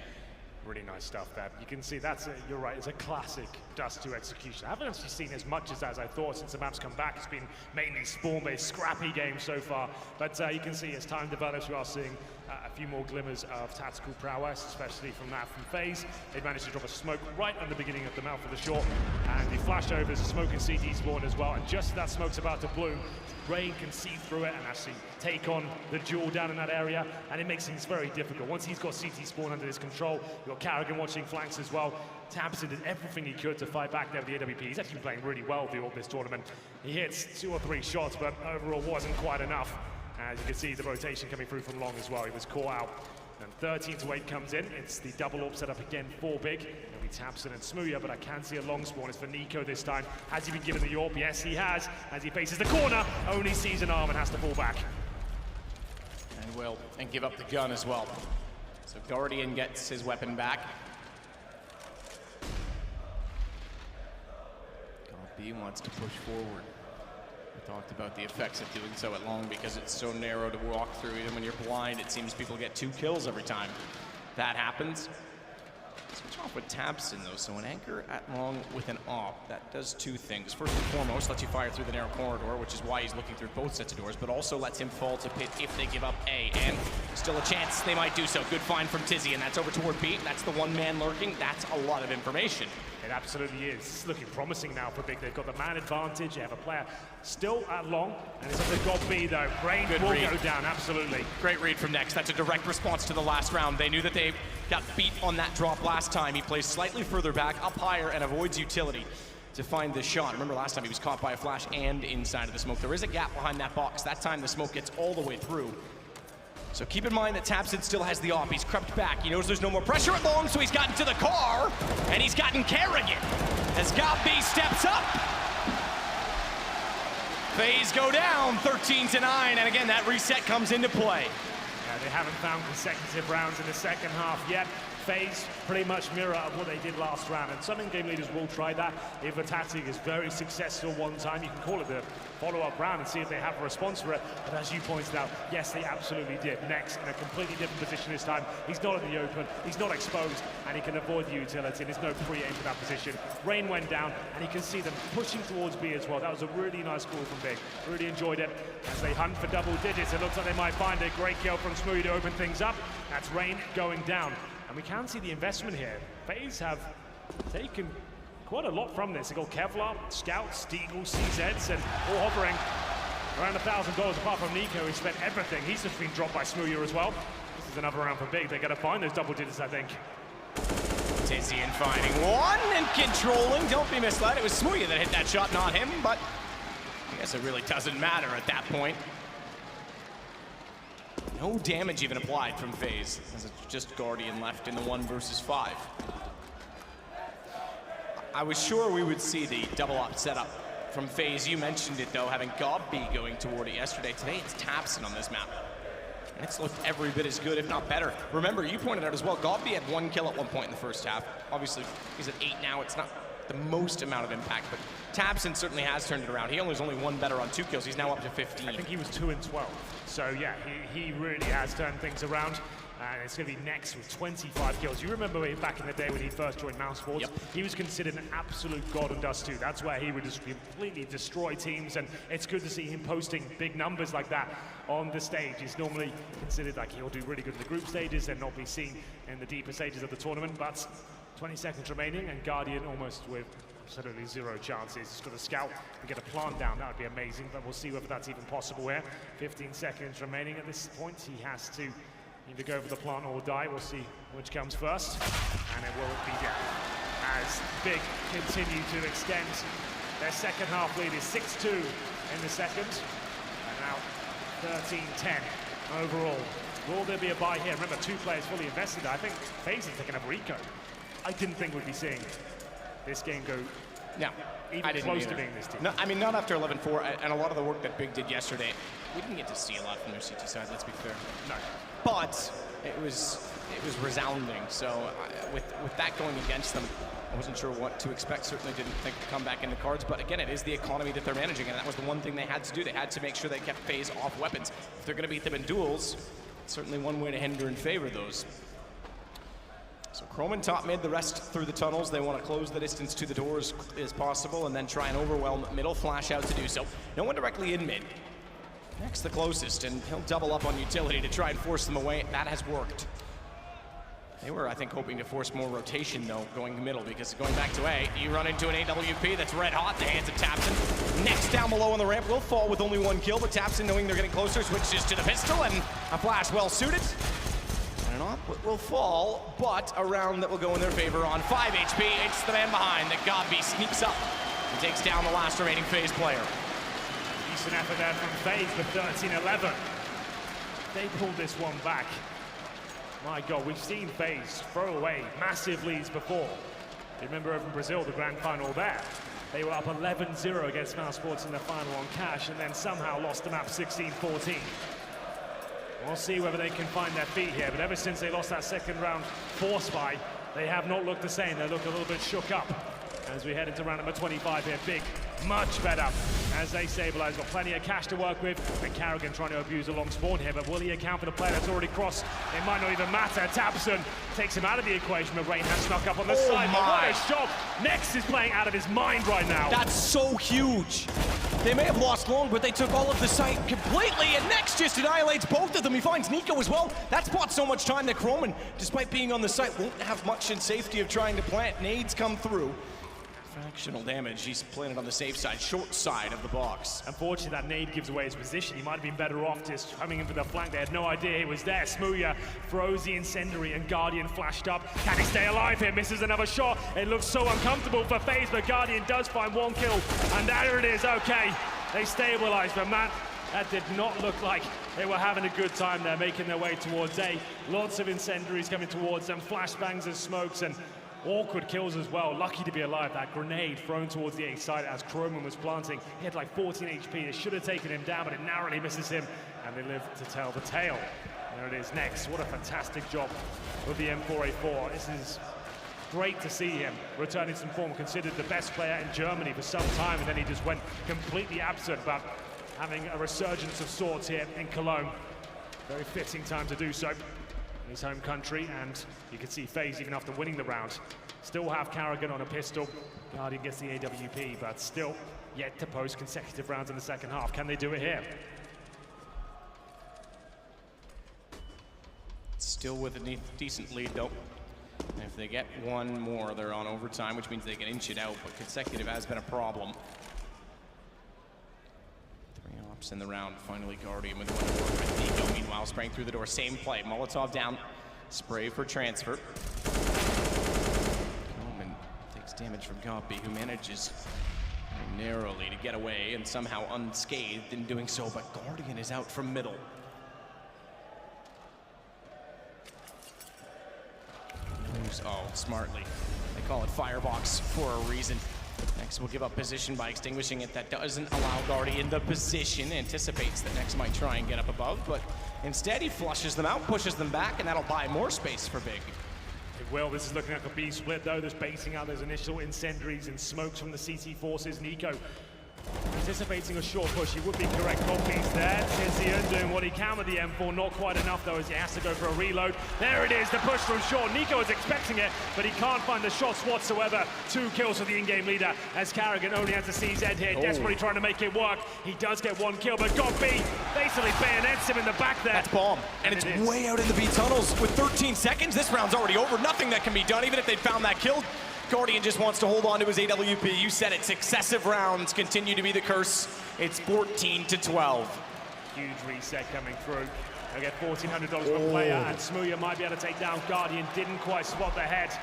Really nice stuff there. You can see that's you're right, it's a classic Dust 2 execution. I haven't actually seen as much as I thought since the map's come back. It's been mainly spawn-based, scrappy games so far. But you can see as time develops, we are seeing a few more glimmers of tactical prowess, especially from FaZe. They managed to drop a smoke right at the beginning of the mouth of the short, and he flashed over as a smoke and CD spawn as well. And just as that smoke's about to bloom, Rain can see through it and actually take on the duel down in that area, and it makes things very difficult. Once he's got CT spawn under his control, you've got Kerrigan watching flanks as well. Tapson did everything he could to fight back there with the AWP. He's actually been playing really well through this tournament. He hits 2 or 3 shots, but overall wasn't quite enough. As you can see, the rotation coming through from long as well. He was caught out. And 13-8 comes in. It's the double AWP set up again for Big. It'll be Tapson and Smooya, but I can see a long spawn. It's for Nico this time. Has he been given the AWP? Yes, he has. As he faces the corner, only sees an arm and has to fall back. And will, and give up the gun as well. So Guardian gets his weapon back. B wants to push forward. We talked about the effects of doing so at long because it's so narrow to walk through. Even when you're blind, it seems people get 2 kills every time that happens. Switch off with Tapson though, so an anchor at long with an AWP, that does 2 things. First and foremost, lets you fire through the narrow corridor, which is why he's looking through both sets of doors, but also lets him fall to pit if they give up A, and still a chance they might do so. Good find from Tizzy, and that's over toward B. That's the one man lurking. That's a lot of information. It absolutely is. It's looking promising now for Big. They've got the man advantage. They have a player still at long, and it's up to God B though. Rain will go down, absolutely. Great read from Next. That's a direct response to the last round. They knew that they got beat on that drop last time. He plays slightly further back, up higher, and avoids utility to find the shot. Remember last time he was caught by a flash and inside of the smoke. There is a gap behind that box. That time the smoke gets all the way through. So keep in mind that Tapson still has the AWP. He's crept back. He knows there's no more pressure at long, so he's gotten to the car, and he's gotten Kerrigan. As Gabi steps up. FaZe go down 13-9, and again, that reset comes into play. Yeah, they haven't found consecutive rounds in the second half yet. FaZe pretty much mirror of what they did last round, and some in-game leaders will try that. If a tactic is very successful one time, you can call it the follow-up round and see if they have a response for it. But as you pointed out, yes, they absolutely did. Next, in a completely different position this time. He's not in the open, he's not exposed, and he can avoid the utility. There's no pre-aim for that position. Rain went down, and you can see them pushing towards B as well. That was a really nice call from Big. Really enjoyed it. As they hunt for double digits, it looks like they might find a great kill from Smoothie to open things up. That's Rain going down. And we can see the investment here. FaZe have taken quite a lot from this. They got Kevlar, Scouts, Deagles, CZs, and all hovering around $1,000 apart from Nico, who spent everything. He's just been dropped by Smooya as well. This is another round for Big. They got to find those double digits, I think. Tizian finding one and controlling. Don't be misled. It was Smooya that hit that shot, not him, but I guess it really doesn't matter at that point. No damage even applied from FaZe, as it's just Guardian left in the 1 versus 5. I was sure we would see the double AWP setup from FaZe. You mentioned it though, having Gabi going toward it yesterday. Today it's Tapson on this map. And it's looked every bit as good, if not better. Remember, you pointed out as well, Gabi had 1 kill at one point in the first half. Obviously, he's at 8 now. It's not the most amount of impact, but Tapson certainly has turned it around. He only was only 1 better on 2 kills. He's now up to 15. I think he was 2 and 12. So yeah, he really has turned things around. And it's going to be Next with 25 kills. You remember back in the day when he first joined Mousesports? Yep. He was considered an absolute god on Dust 2. That's where he would just completely destroy teams, and it's good to see him posting big numbers like that on the stage. He's normally considered like he'll do really good in the group stages and not be seen in the deeper stages of the tournament, but 20 seconds remaining, and Guardian almost with absolutely zero chances. He's got a scout and get a plant down. That would be amazing, but we'll see whether that's even possible here. 15 seconds remaining at this point. He has to either go for the plant or die. We'll see which comes first, and it will be down. As Big continue to extend their second half lead is 6-2 in the second, and now 13-10 overall. Will there be a buy here? Remember, 2 players fully invested. I think FaZe is taking up Rico. I didn't think we'd be seeing this game go even close to being this team. No, I mean, not after 11-4, and a lot of the work that Big did yesterday, we didn't get to see a lot from their CT side, let's be fair. No. But it was resounding, so with that going against them, I wasn't sure what to expect. Certainly didn't think to come back in the cards, but again, it is the economy that they're managing, and that was the one thing they had to do. They had to make sure they kept FaZe off weapons. If they're going to beat them in duels, certainly one way to hinder and favor those. So Chrome and top mid, the rest through the tunnels. They want to close the distance to the doors as possible and then try and overwhelm middle, flash out to do so. No one directly in mid. Next the closest, and he'll double up on utility to try and force them away. That has worked. They were, I think, hoping to force more rotation, though, going to middle, because going back to A, you run into an AWP that's red hot, the hands of Tapson. Next down below on the ramp will fall with only 1 kill, but Tapson, knowing they're getting closer, switches to the pistol, and a flash well suited. And an op will fall, but a round that will go in their favor on 5 HP. It's the man behind that Godby sneaks up and takes down the last remaining FaZe player. Decent effort there from FaZe, but 13-11. They pulled this one back. My God, we've seen FaZe throw away massive leads before. You remember over in Brazil, the grand final there. They were up 11-0 against Mousesports in the final on Cash, and then somehow lost the map 16-14. We'll see whether they can find their feet here, but ever since they lost that second round force fight, they have not looked the same. They look a little bit shook up as we head into round number 25 here. Big, much better as they stabilize. Got plenty of cash to work with, and Carrigan trying to abuse a long spawn here, but will he account for the player that's already crossed? It might not even matter. Tapson takes him out of the equation, but Rain has snuck up on the side. But what a shot! Next is playing out of his mind right now. That's so huge. They may have lost long, but they took all of the site completely, and Next just annihilates both of them. He finds Nico as well. That's bought so much time that Croman, despite being on the site, won't have much in safety of trying to plant. Nades come through. Fractional damage. He's planted on the safe side, short side of the box. Unfortunately, that nade gives away his position. He might have been better off just coming in for the flank. They had no idea he was there. Smooya throws the incendiary, and Guardian flashed up. Can he stay alive here? Misses another shot. It looks so uncomfortable for FaZe, but Guardian does find 1 kill, and there it is. Okay, they stabilized, but man, that did not look like they were having a good time there, making their way towards A. Lots of incendiaries coming towards them, flashbangs and smokes, and awkward kills as well. Lucky to be alive. That grenade thrown towards the A side as Croman was planting. He had like 14 HP. It should have taken him down, but it narrowly misses him, and they live to tell the tale. There it is. Next. What a fantastic job with the M4A4. This is great to see him returning some form, considered the best player in Germany for some time, and then he just went completely absent, but having a resurgence of sorts here in Cologne. Very fitting time to do so in his home country, and you can see FaZe, even after winning the round, still have Carrigan on a pistol. Guardian gets the AWP, but still yet to post consecutive rounds in the second half. Can they do it here? Still with a decent lead, though. And if they get one more, they're on overtime, which means they can inch it out, but consecutive has been a problem. 3 ops in the round. Finally, Guardian with one to work with. Nico, meanwhile, spraying through the door. Same play. Molotov down. Spray for transfer. Coleman takes damage from Godby, who manages narrowly to get away and somehow unscathed in doing so, but Guardian is out from middle. Oh, smartly. They call it firebox for a reason. Next will give up position by extinguishing it. That doesn't allow Guardian the position. Anticipates that Next might try and get up above, but instead he flushes them out, pushes them back, and that'll buy more space for Big. It will. This is looking like a B split, though. There's basing out those initial incendiaries and smokes from the CT forces. Nico Anticipating a short push, he would be correct. Goldbe's there. Tizian doing what he can with the M4. Not quite enough, though, as he has to go for a reload. There it is, the push from short. Nico is expecting it, but he can't find the shots whatsoever. 2 kills for the in-game leader, as Carrigan only has a CZ here, desperately trying to make it work. He does get 1 kill, but Goldbe basically bayonets him in the back there. That's bomb, and it's way out in the B tunnels. With 13 seconds, this round's already over. Nothing that can be done, even if they'd found that kill. Guardian just wants to hold on to his AWP. You said it, successive rounds continue to be the curse. It's 14-12. Huge reset coming through. They'll get $1,400 per player, and Smooya might be able to take down Guardian. Didn't quite spot the head.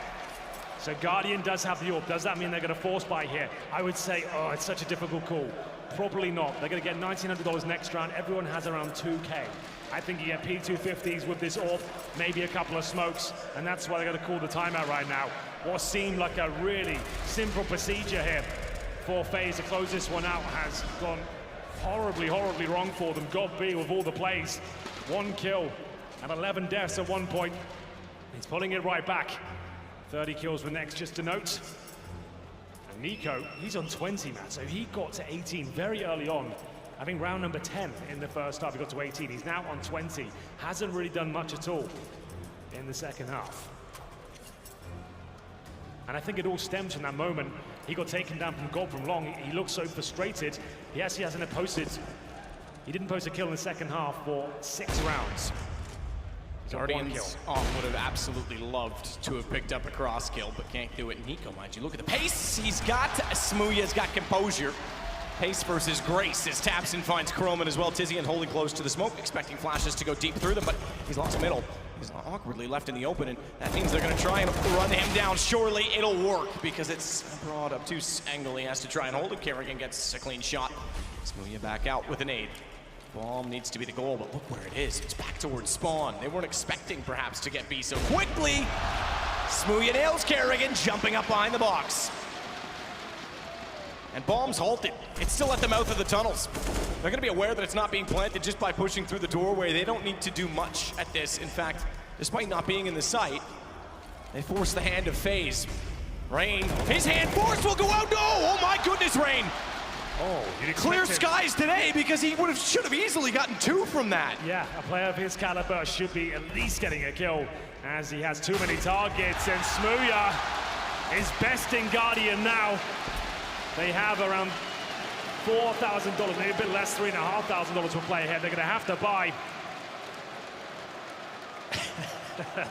So Guardian does have the AWP. Does that mean they're going to force buy here? I would say, oh, it's such a difficult call. Probably not. They're going to get $1,900 next round. Everyone has around 2K. I think you get P250s with this AWP, maybe a couple of smokes, and that's why they're going to call the timeout right now. What seemed like a really simple procedure here for FaZe to close this one out has gone horribly, horribly wrong for them. God B with all the plays. 1 kill and 11 deaths at one point. He's pulling it right back. 30 kills for next, just to note. And Nico, he's on 20, man, so he got to 18 very early on. I think round number 10 in the first half, he got to 18. He's now on 20. Hasn't really done much at all in the second half. And I think it all stems from that moment. He got taken down from God from long. He looked so frustrated. He actually hasn't posted. He didn't post a kill in the second half for 6 rounds. Guardians would have absolutely loved to have picked up a cross kill, but can't do it. Nico, mind you, look at the pace. He's got, Smooya's got composure. Pace versus grace as Tapson finds Croman as well. Tizian holding close to the smoke, expecting flashes to go deep through them, but he's lost middle. He's awkwardly left in the open, and that means they're going to try and run him down. Surely it'll work because it's a broad obtuse angle. He has to try and hold it. Kerrigan gets a clean shot. Smooya back out with an aid. Bomb needs to be the goal, but look where it is. It's back towards spawn. They weren't expecting perhaps to get B so quickly. Smooya nails Kerrigan, jumping up behind the box. And Bomb's halted. It's still at the mouth of the tunnels. They're going to be aware that it's not being planted just by pushing through the doorway. They don't need to do much at this. In fact, despite not being in the site, they force the hand of FaZe. Rain, his hand force will go out. No! Oh my goodness, Rain! Oh, clear skies today because he should have easily gotten 2 from that. Yeah, a player of his caliber should be at least getting a kill as he has too many targets, and Smooya is besting Guardian now. They have around $4,000, maybe a bit less, $3,500 per player here. They're going to have to buy.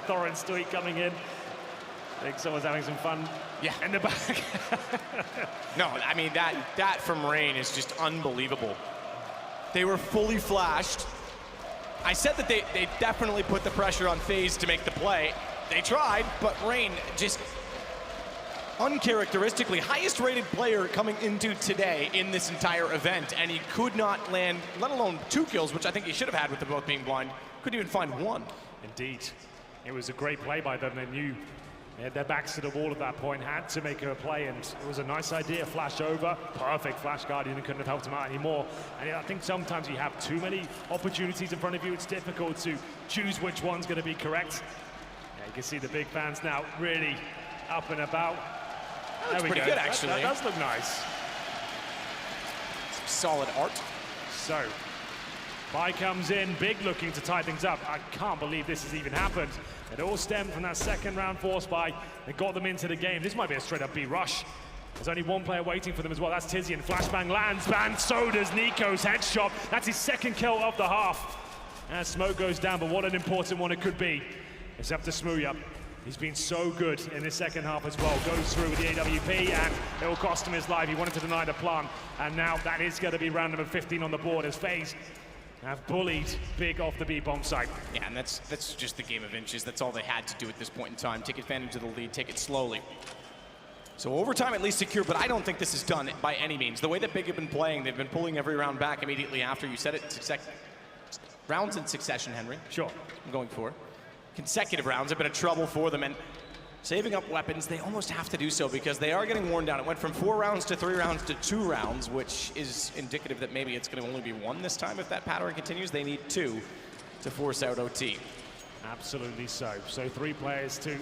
Thorin's tweet coming in. I think someone's having some fun in the back. No, I mean, that from Rain is just unbelievable. They were fully flashed. I said that they definitely put the pressure on FaZe to make the play. They tried, but Rain just uncharacteristically highest rated player coming into today in this entire event, and he could not land, let alone 2 kills, which I think he should have had with them both being blind. Couldn't even find 1. Indeed. It was a great play by them. They knew they had their backs to the wall at that point, had to make a play, and it was a nice idea. Flash over, perfect flash. Guardian couldn't have helped him out anymore. And I think sometimes you have too many opportunities in front of you. It's difficult to choose which one's going to be correct. Yeah, you can see the big fans now really up and about. That's pretty good, actually. That does look nice. Some solid art. So, Bai comes in, big looking to tie things up. I can't believe this has even happened. It all stemmed from that second round force buy that got them into the game. This might be a straight up B rush. There's only 1 player waiting for them as well. That's Tizian. Flashbang lands, and so does Nico's headshot. That's his 2nd kill of the half. As smoke goes down, but what an important one it could be. It's up to Smooya. He's been so good in the second half as well. Goes through with the AWP, and it will cost him his life. He wanted to deny the plant, and now that is going to be round number 15 on the board as FaZe have bullied big off the B-bomb site. Yeah, and that's just the game of inches. That's all they had to do at this point in time. Take advantage of the lead, take it slowly. So overtime at least secure, but I don't think this is done by any means. The way that Big have been playing, they've been pulling every round back immediately after. You said it, rounds in succession, Henry. Sure. I'm going for it. Consecutive rounds have been a trouble for them, and saving up weapons, they almost have to do so because they are getting worn down. It went from 4 rounds to 3 rounds to 2 rounds, which is indicative that maybe it's going to only be 1 this time. If that pattern continues, they need 2 to force out OT. Absolutely so. So 3 players to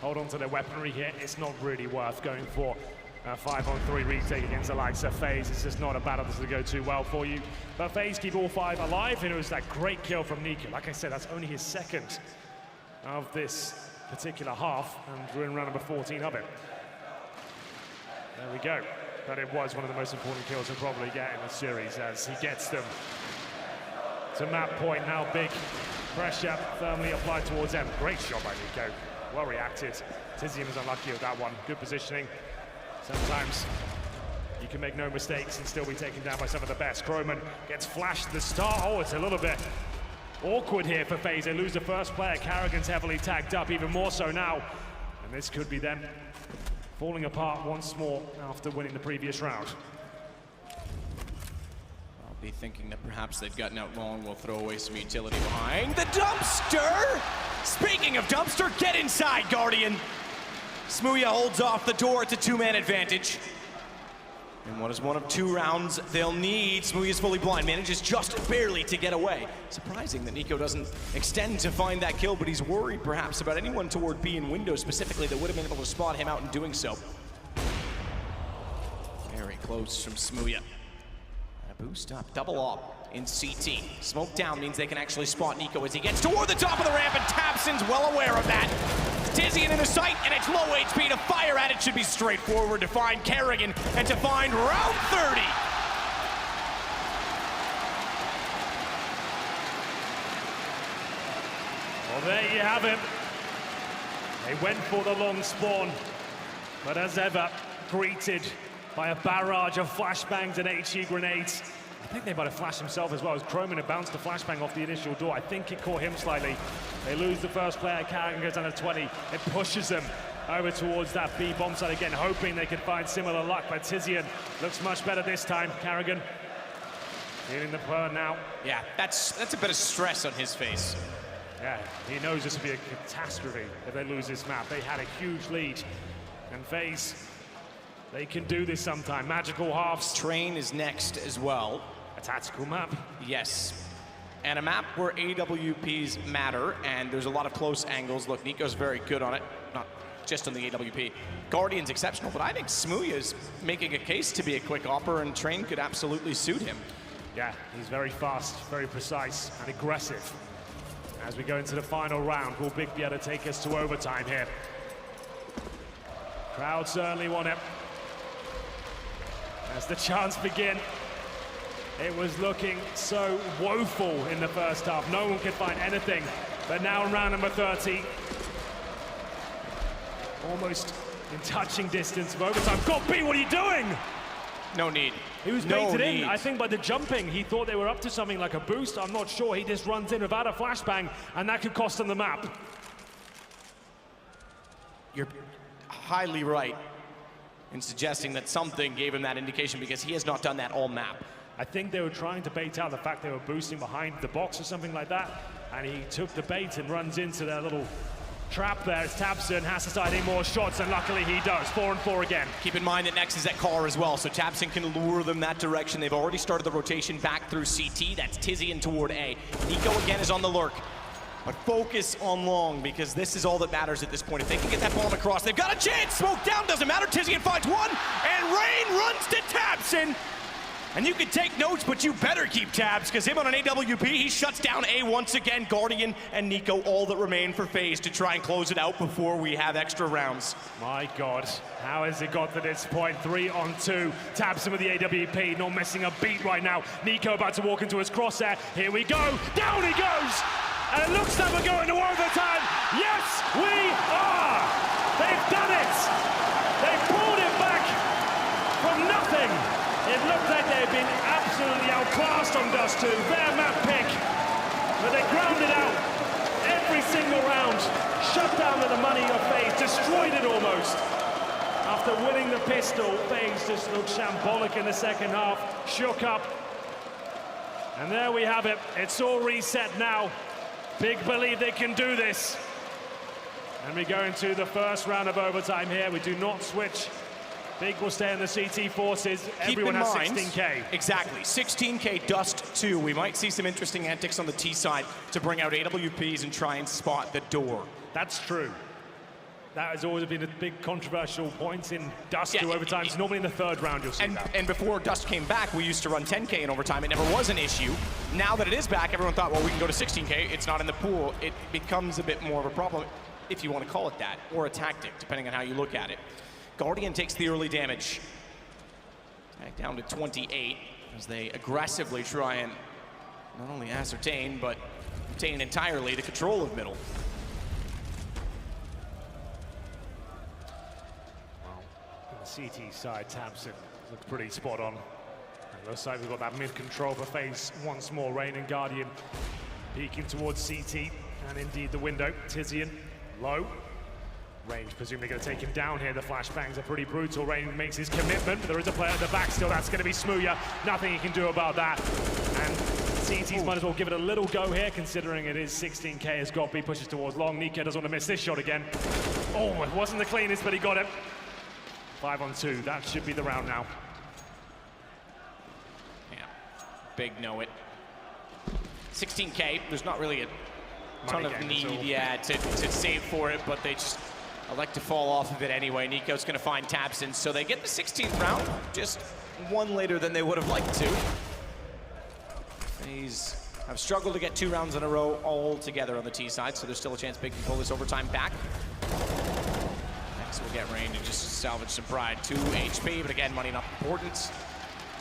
hold on to their weaponry here. It's not really worth going for A 5-on-3 retake against the likes of FaZe. It's just not a battle that's going to go too well for you. But FaZe keep all 5 alive, and it was that great kill from Nico. Like I said, that's only his second of this particular half, and we're in round number 14 of it. There we go. But it was one of the most important kills he'll probably get in the series as he gets them to map point. Now big pressure firmly applied towards them. Great shot by Nico. Well reacted. Tizian was unlucky with that one. Good positioning. Sometimes you can make no mistakes and still be taken down by some of the best. Cologne gets flashed at the start. Oh, it's a little bit awkward here for FaZe. They lose the first player. Carrigan's heavily tagged up, even more so now. And this could be them falling apart once more after winning the previous round. I'll be thinking that perhaps they've gotten out long. We'll throw away some utility behind the dumpster. Speaking of dumpster, get inside, Guardian. Smooya holds off the door. It's a 2-man advantage. And what is one of 2 rounds they'll need? Smooya's fully blind, manages just barely to get away. Surprising that Nico doesn't extend to find that kill, but he's worried perhaps about anyone toward B and window specifically that would have been able to spot him out in doing so. Very close from Smooya. A boost up, double up in CT. Smoke down means they can actually spot Nico as he gets toward the top of the ramp, and Tabson's well aware of that. Tizian in the sight, and it's low HP to fire at. It should be straightforward to find Carrigan and to find round 30. Well, there you have it. They went for the long spawn, but as ever, greeted by a barrage of flashbangs and HE grenades. I think they might have flashed himself as well, as Cologne had bounced the flashbang off the initial door. I think it caught him slightly. They lose the first player, Carrigan goes down to 20. It pushes them over towards that B bomb site again, hoping they could find similar luck, but Tizian looks much better this time. Carrigan feeling the burn now. Yeah, that's a bit of stress on his face. Yeah, he knows this will be a catastrophe if they lose this map. They had a huge lead, and FaZe, they can do this sometime. Magical halves. Train is next as well. A tactical map. Yes. And a map where AWPs matter, and there's a lot of close angles. Look, Nico's very good on it, not just on the AWP. Guardian's exceptional, but I think Smooya's making a case to be a quick opper, and Train could absolutely suit him. Yeah, he's very fast, very precise, and aggressive. As we go into the final round, will Big be able to take us to overtime here? Crowd certainly want it. As the chants begin, it was looking so woeful in the first half. No one could find anything. But now in round number 30, almost in touching distance of overtime. God, B, what are you doing? No need. He was baited in, I think, by the jumping. He thought they were up to something like a boost. I'm not sure. He just runs in without a flashbang, and that could cost him the map. You're highly right in suggesting that something gave him that indication, because he has not done that all map. I think they were trying to bait out the fact they were boosting behind the box or something like that, and he took the bait and runs into their little trap there. As Tabson has to start any more shots, and luckily he does. 4 and 4 again. Keep in mind that next is at car as well, so Tabson can lure them that direction. They've already started the rotation back through CT. That's Tizian toward A. Nico again is on the lurk. But focus on long, because this is all that matters at this point. If they can get that bomb across, they've got a chance. Smoke down, doesn't matter. Tizian finds one, and Rain runs to Tabson. And you can take notes, but you better keep tabs, because him on an AWP, he shuts down A once again. Guardian and Nico, all that remain for FaZe to try and close it out before we have extra rounds. My God, how has it got to this point? 3 on 2. Tabson with the AWP, not missing a beat right now. Nico about to walk into his crosshair. Here we go. Down he goes. And it looks like we're going to overtime. Yes, we are. They've done it. They've pulled it back from nothing. It looked like they'd been absolutely outclassed on Dust 2. Their map pick. But they grounded out every single round. Shut down to the money of FaZe. Destroyed it almost. After winning the pistol, FaZe just looked shambolic in the second half. Shook up. And there we have it. It's all reset now. Big believe they can do this. And we go into the first round of overtime here. We do not switch. Big will stay in the CT forces. Everyone has 16K. Exactly, 16K Dust 2. We might see some interesting antics on the T side to bring out AWPs and try and spot the door. That's true. That has always been a big controversial point in Dust to Yeah, overtime. It's normally in the third round you'll see that. And before Dust came back, we used to run 10K in overtime. It never was an issue. Now that it is back, everyone thought, well, we can go to 16K. It's not in the pool. It becomes a bit more of a problem, if you want to call it that, or a tactic, depending on how you look at it. Guardian takes the early damage. Back down to 28 as they aggressively try and not only ascertain, but obtain entirely the control of middle. The CT side, Tamsin looks pretty spot on. And looks like we've got that mid control for FaZe once more. Rain and Guardian peeking towards CT, and indeed the window. Tizian low. Rain presumably going to take him down here. The flashbangs are pretty brutal. Rain makes his commitment, but there is a player at the back still. That's going to be Smooya. Nothing he can do about that. And CT's might as well give it a little go here, considering it is 16K as Godby pushes towards long. Nico doesn't want to miss this shot again. Oh, it wasn't the cleanest, but he got it. 5-on-2, that should be the round now. Yeah, big know it. 16K, there's not really a ton of need, to save for it, but they just elect to fall off of it anyway. Nico's gonna find Tabson, so they get the 16th round, just one later than they would have liked to. FaZe have struggled to get 2 rounds in a row all together on the T side, so there's still a chance Big can pull this overtime back. We'll get Rain to just salvage some pride. 2 HP, but again, money not important.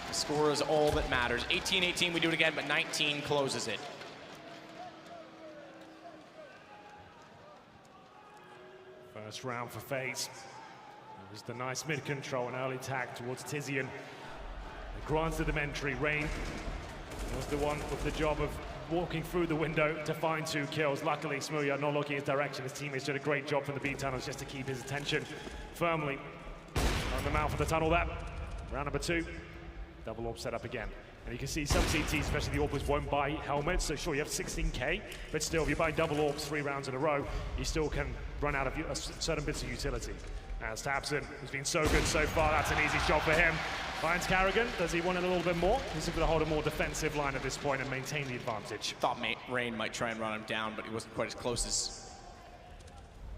The score is all that matters. 18-18, we do it again, but 19 closes it. First round for FaZe. It was the nice mid control and early tag towards Tizian. It granted them entry. Rain was the one with the job of walking through the window to find 2 kills. Luckily, Smooya not looking his direction. His teammates did a great job from the B tunnels just to keep his attention firmly on the mouth of the tunnel there. Round number 2, double AWP set up again. And you can see some CTs, especially the AWPers, won't buy helmets. So sure, you have 16K, but still, if you buy double AWPs 3 rounds in a row, you still can run out of certain bits of utility. As Tabson has been so good so far, that's an easy shot for him. Finds Carrigan. Does he want it a little bit more? He's going to hold a more defensive line at this point and maintain the advantage. Thought Rain might try and run him down, but he wasn't quite as close as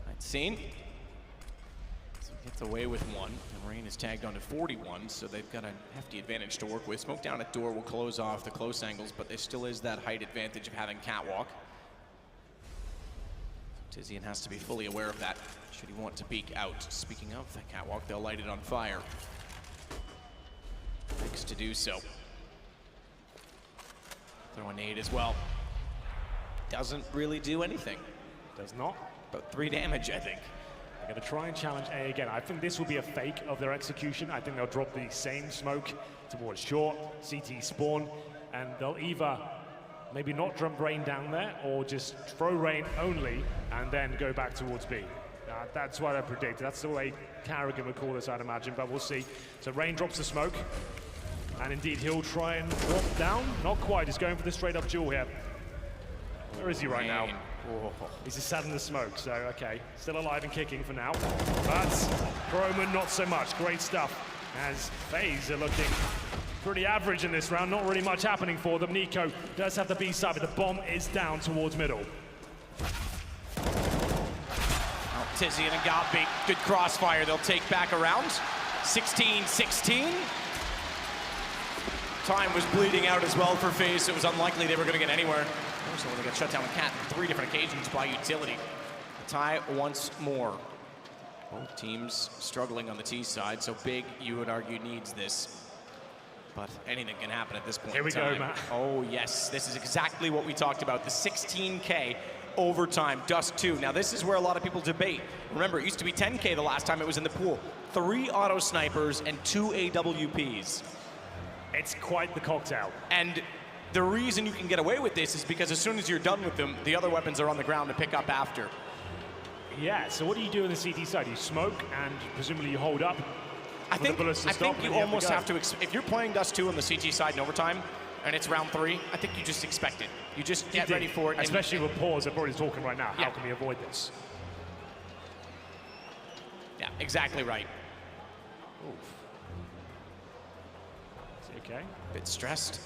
I'd seen. So he gets away with 1, and Rain is tagged onto 41, so they've got a hefty advantage to work with. Smoke down at door will close off the close angles, but there still is that height advantage of having catwalk. Tizian has to be fully aware of that should he want to peek out. Speaking of the catwalk, they'll light it on fire. Thanks to do so. Throw a nade as well. Doesn't really do anything. Does not. About 3 damage, I think. They're going to try and challenge A again. I think this will be a fake of their execution. I think they'll drop the same smoke towards short, CT spawn, and they'll either maybe not jump Rain down there, or just throw Rain only, and then go back towards B. That's what I predict. That's the way Carrigan would call this, I'd imagine, but we'll see. So Rain drops the smoke, and indeed he'll try and drop down. Not quite, he's going for the straight up duel here. Where is he right now? Oh, he's just sat in the smoke, so okay. Still alive and kicking for now. But Broman, not so much. Great stuff, as FaZe are looking pretty average in this round. Not really much happening for them. Nico does have the B side, but the bomb is down towards middle. Tizian and Godby, good crossfire. They'll take back around. 16-16. Time was bleeding out as well for FaZe, so it was unlikely they were going to get anywhere. So when they got shut down with Cat on 3 different occasions by utility. Tie once more. Both teams struggling on the T side, so Big, you would argue, needs this. But anything can happen at this point. Here we go, Matt. Oh yes, this is exactly what we talked about. The 16K overtime, Dust 2. Now this is where a lot of people debate. Remember, it used to be 10K the last time it was in the pool. 3 auto snipers and 2 AWPs. It's quite the cocktail. And the reason you can get away with this is because as soon as you're done with them, the other weapons are on the ground to pick up after. Yeah, so what do you do on the CT side? You smoke and presumably you hold up. I think you almost have to, if you're playing Dust 2 on the CT side in overtime, and it's round 3, I think you just expect it. You just get ready for it. Especially with pause, they're already talking right now. How can we avoid this? Yeah, exactly right. Oof. Is he okay? Bit stressed.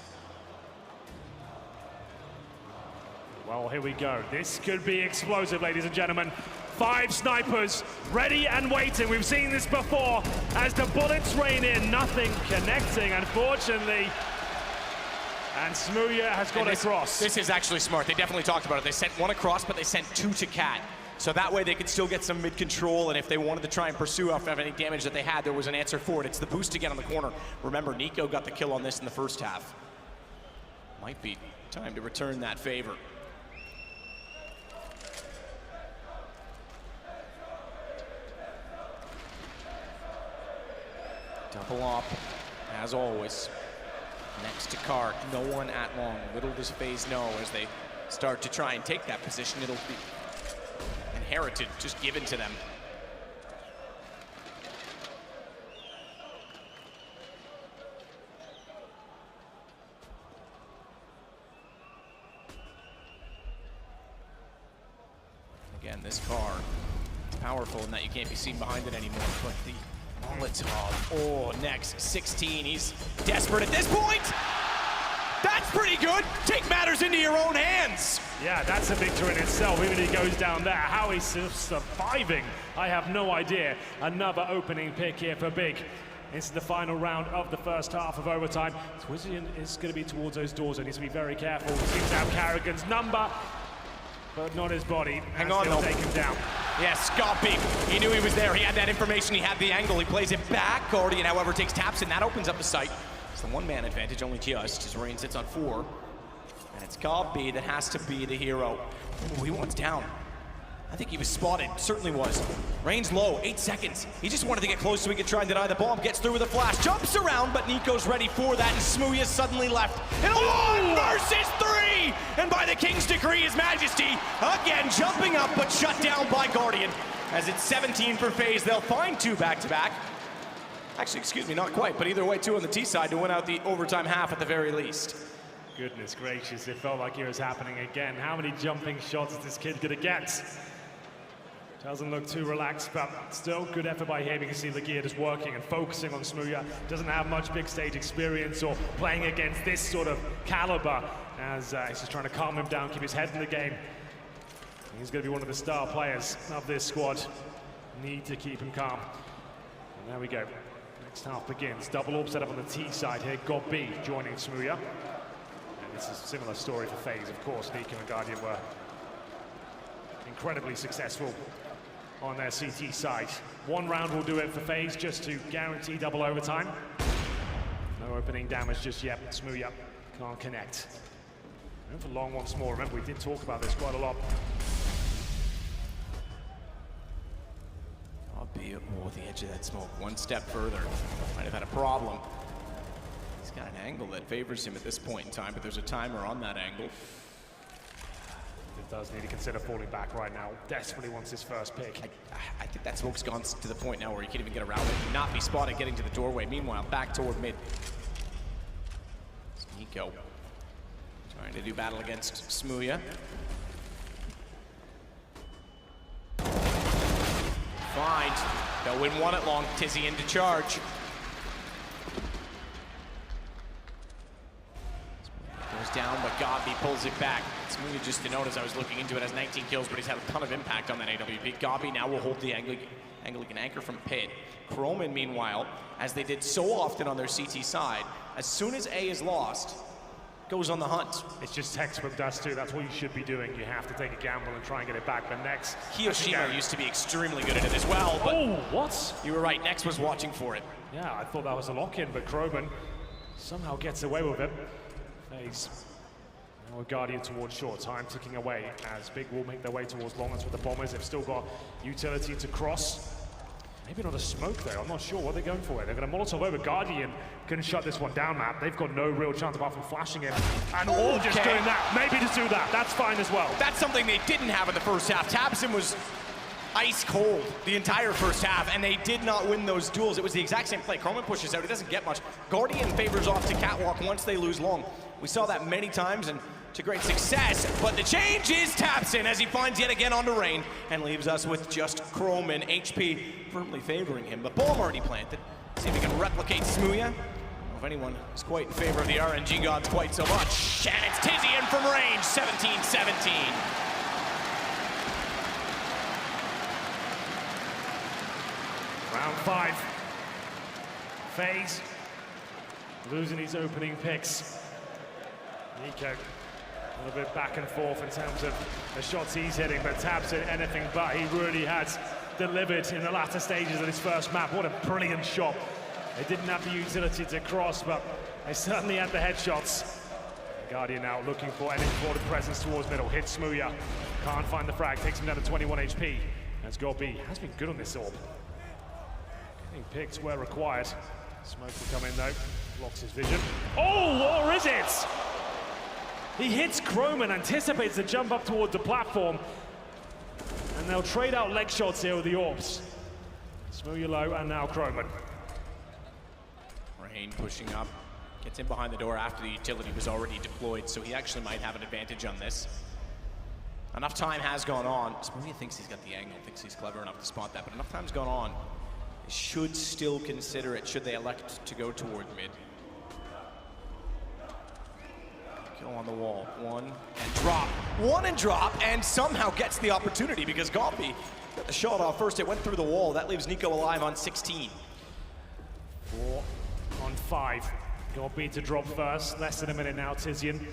Well, here we go. This could be explosive, ladies and gentlemen. 5 snipers ready and waiting. We've seen this before as the bullets rain in, nothing connecting, unfortunately. And Smooya has got across. This is actually smart. They definitely talked about it. They sent one across, but they sent 2 to Cat. So that way they could still get some mid-control, and if they wanted to try and pursue off of any damage that they had, there was an answer for it. It's the boost again on the corner. Remember, Nico got the kill on this in the first half. Might be time to return that favor. Double up, as always. Next to Kark, no one at long. Little does FaZe know as they start to try and take that position. It'll be inherited, just given to them. Again, this car, it's powerful in that you can't be seen behind it anymore, but the Molotov, oh, next, 16, he's desperate at this point! That's pretty good! Take matters into your own hands! Yeah, that's a victory in itself, even if he goes down there. How he's surviving, I have no idea. Another opening pick here for Big. Into the final round of the first half of overtime. Twizian is going to be towards those doors, and needs to be very careful. He seems to have Carrigan's number, but not his body. Hang on, though. Take him down. Yes, Scotty, he knew he was there. He had that information, he had the angle. He plays it back. Guardian, however, takes taps, and that opens up the sight. It's the one-man advantage, only just, as Rain sits on 4. And it's Scotty that has to be the hero. Ooh, he wants down. I think he was spotted, certainly was. Rain's low, 8 seconds. He just wanted to get close so he could try and deny the bomb. Gets through with a flash, jumps around, but Nico's ready for that, and Smooya suddenly left. And 1 versus 3! And by the King's decree, His Majesty, again jumping up, but shut down by Guardian. As it's 17 for FaZe, they'll find 2 back-to-back. Actually, excuse me, not quite, but either way, 2 on the T side to win out the overtime half at the very least. Goodness gracious, it felt like it was happening again. How many jumping shots is this kid gonna get? Doesn't look too relaxed, but still good effort by him. You can see the gear just working and focusing on Smooya. Doesn't have much big stage experience or playing against this sort of caliber, as he's just trying to calm him down, keep his head in the game. He's going to be one of the star players of this squad. Need to keep him calm. And there we go. Next half begins. Double orb set up on the T side here. God B joining Smooya. And it's a similar story for FaZe, of course. Nico and Guardian were incredibly successful on their CT side. 1 round will do it for FaZe just to guarantee double overtime. No opening damage just yet. Smooya can't connect. And for long once more. Remember, we did talk about this quite a lot. Albeit, oh, the edge of that smoke. 1 step further. Might have had a problem. He's got an angle that favors him at this point in time, but there's a timer on that angle. Does need to consider falling back right now. Desperately wants his first pick. I think that smoke's gone to the point now where he can't even get around it. Not be spotted getting to the doorway. Meanwhile, back toward mid. It's Nico trying to do battle against Smooya. Find. They'll win 1 at long. Tizzy into charge. Goes down, but Godby pulls it back. Smooya, just to note as I was looking into it, has 19 kills, but he's had a ton of impact on that AWP. Godby now will hold the angle he can anchor from pit. Cologne, meanwhile, as they did so often on their CT side, as soon as A is lost, goes on the hunt. It's just textbook dust too. That's what you should be doing. You have to take a gamble and try and get it back. But next, Hiyoshima used to be extremely good at it as well. But oh, what? You were right. Next was watching for it. Yeah, I thought that was a lock-in, but Kroman somehow gets away with it. FaZe now a Guardian towards short. Time ticking away as Big will make their way towards long. That's with the Bombers. They've still got utility to cross. Maybe not a smoke though. I'm not sure what they're going for. They're going to Molotov over. Guardian can shut this one down, Matt. They've got no real chance apart from flashing it. And all just doing that. Maybe to do that. That's fine as well. That's something they didn't have in the first half. Tabson was ice cold the entire first half, and they did not win those duels. It was the exact same play. Kroman pushes out. He doesn't get much. Guardian favors off to Catwalk once they lose long. We saw that many times, and to great success, but the change is Tabson as he finds yet again onto Rain and leaves us with just Kroman. HP firmly favoring him, but bomb already planted. See if he can replicate Smooya. I don't know if anyone is quite in favor of the RNG gods quite so much. And it's Tizzy in from range, 17-17. 5. FaZe losing his opening picks. Nico, a little bit back and forth in terms of the shots he's hitting, but Tabson anything but. He really has delivered in the latter stages of his first map. What a brilliant shot. They didn't have the utility to cross, but they certainly had the headshots. Guardian now looking for any forward presence towards middle. Hits Smooya. Can't find the frag. Takes him down to 21 HP. As Gorby has been good on this orb. Getting picked where required. Smoke will come in though. Blocks his vision. Oh, or is it? He hits Chrome and anticipates the jump up towards the platform. And they'll trade out leg shots here with the orbs. Smooya low and now Croman. Rain pushing up. Gets in behind the door after the utility was already deployed, so he actually might have an advantage on this. Enough time has gone on. Smooya thinks he's got the angle, thinks he's clever enough to spot that, but enough time's gone on. They should still consider it, should they elect to go toward mid. Kill on the wall. One and drop, and somehow gets the opportunity because Gompy got the shot off first. It went through the wall. That leaves Nico alive on 16. 4 on 5. Gompy to drop first. Less than a minute now, Tizian.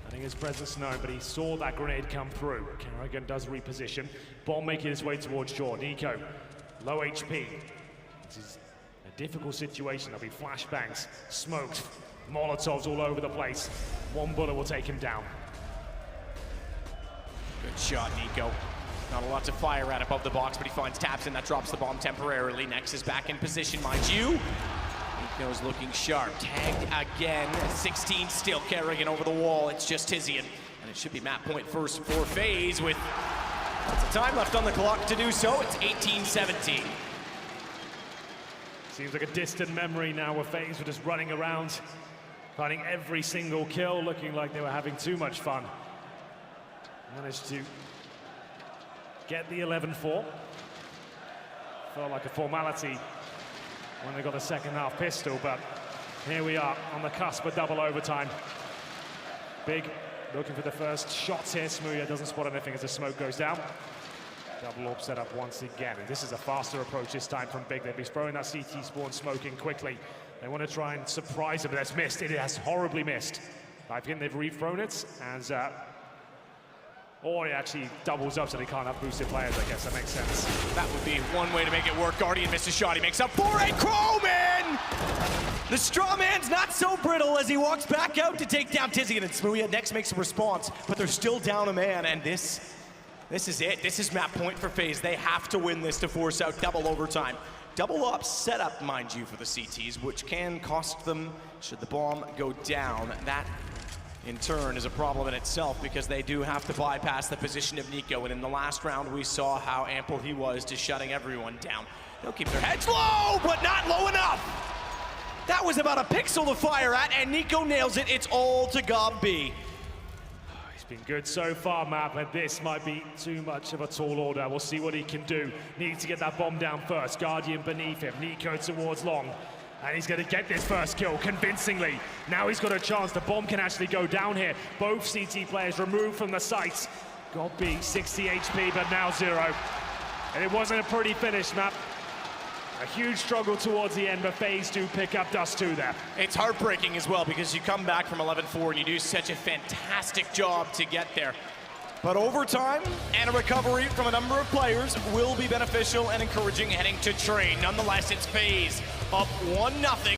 I think his presence known, but he saw that grenade come through. Kerrigan does reposition. Bomb making his way towards Jaw. Nico, low HP. This is a difficult situation. There'll be flashbangs, smoked, Molotovs all over the place. One bullet will take him down. Good shot, Nico. Not a lot to fire at above the box, but he finds Tabson. That drops the bomb temporarily. Next is back in position, mind you. Nico's looking sharp. Tagged again. 16 still. Kerrigan over the wall. It's just Tizian. And it should be map point first for FaZe with lots of time left on the clock to do so. It's 18-17. Seems like a distant memory now where FaZe were just running around, finding every single kill, looking like they were having too much fun. Managed to get the 11-4. Felt like a formality when they got the second half pistol, but here we are on the cusp of double overtime. Big looking for the first shots here. Smooya doesn't spot anything as the smoke goes down. Double orb set up once again, and this is a faster approach this time from Big. They'll be throwing that CT spawn smoking quickly. They want to try and surprise him, but that's missed. It has horribly missed. I think they've re-thrown it, and or he actually doubles up so they can't have boosted players, I guess. That makes sense. That would be one way to make it work. Guardian missed a shot. He makes up for it. Croman! The straw man's not so brittle as he walks back out to take down Tizian, and Smooya next makes a response, but they're still down a man, and this is it. This is map point for FaZe. They have to win this to force out double overtime. Double up setup, mind you, for the CTs, which can cost them should the bomb go down. That, in turn, is a problem in itself because they do have to bypass the position of Nico, and in the last round we saw how ample he was to shutting everyone down. They'll keep their heads low, but not low enough. That was about a pixel to fire at, and Nico nails it. It's all to Gob B. He's been good so far, Matt, but this might be too much of a tall order. We'll see what he can do. Needs to get that bomb down first. Guardian beneath him. Nico towards long. And he's going to get this first kill convincingly. Now he's got a chance. The bomb can actually go down here. Both CT players removed from the sights. Gob B, 60 HP, but now 0. And it wasn't a pretty finish, Matt. A huge struggle towards the end, but FaZe do pick up dust too there. It's heartbreaking as well because you come back from 11-4 and you do such a fantastic job to get there. But overtime and a recovery from a number of players will be beneficial and encouraging heading to train. Nonetheless, it's FaZe up 1-0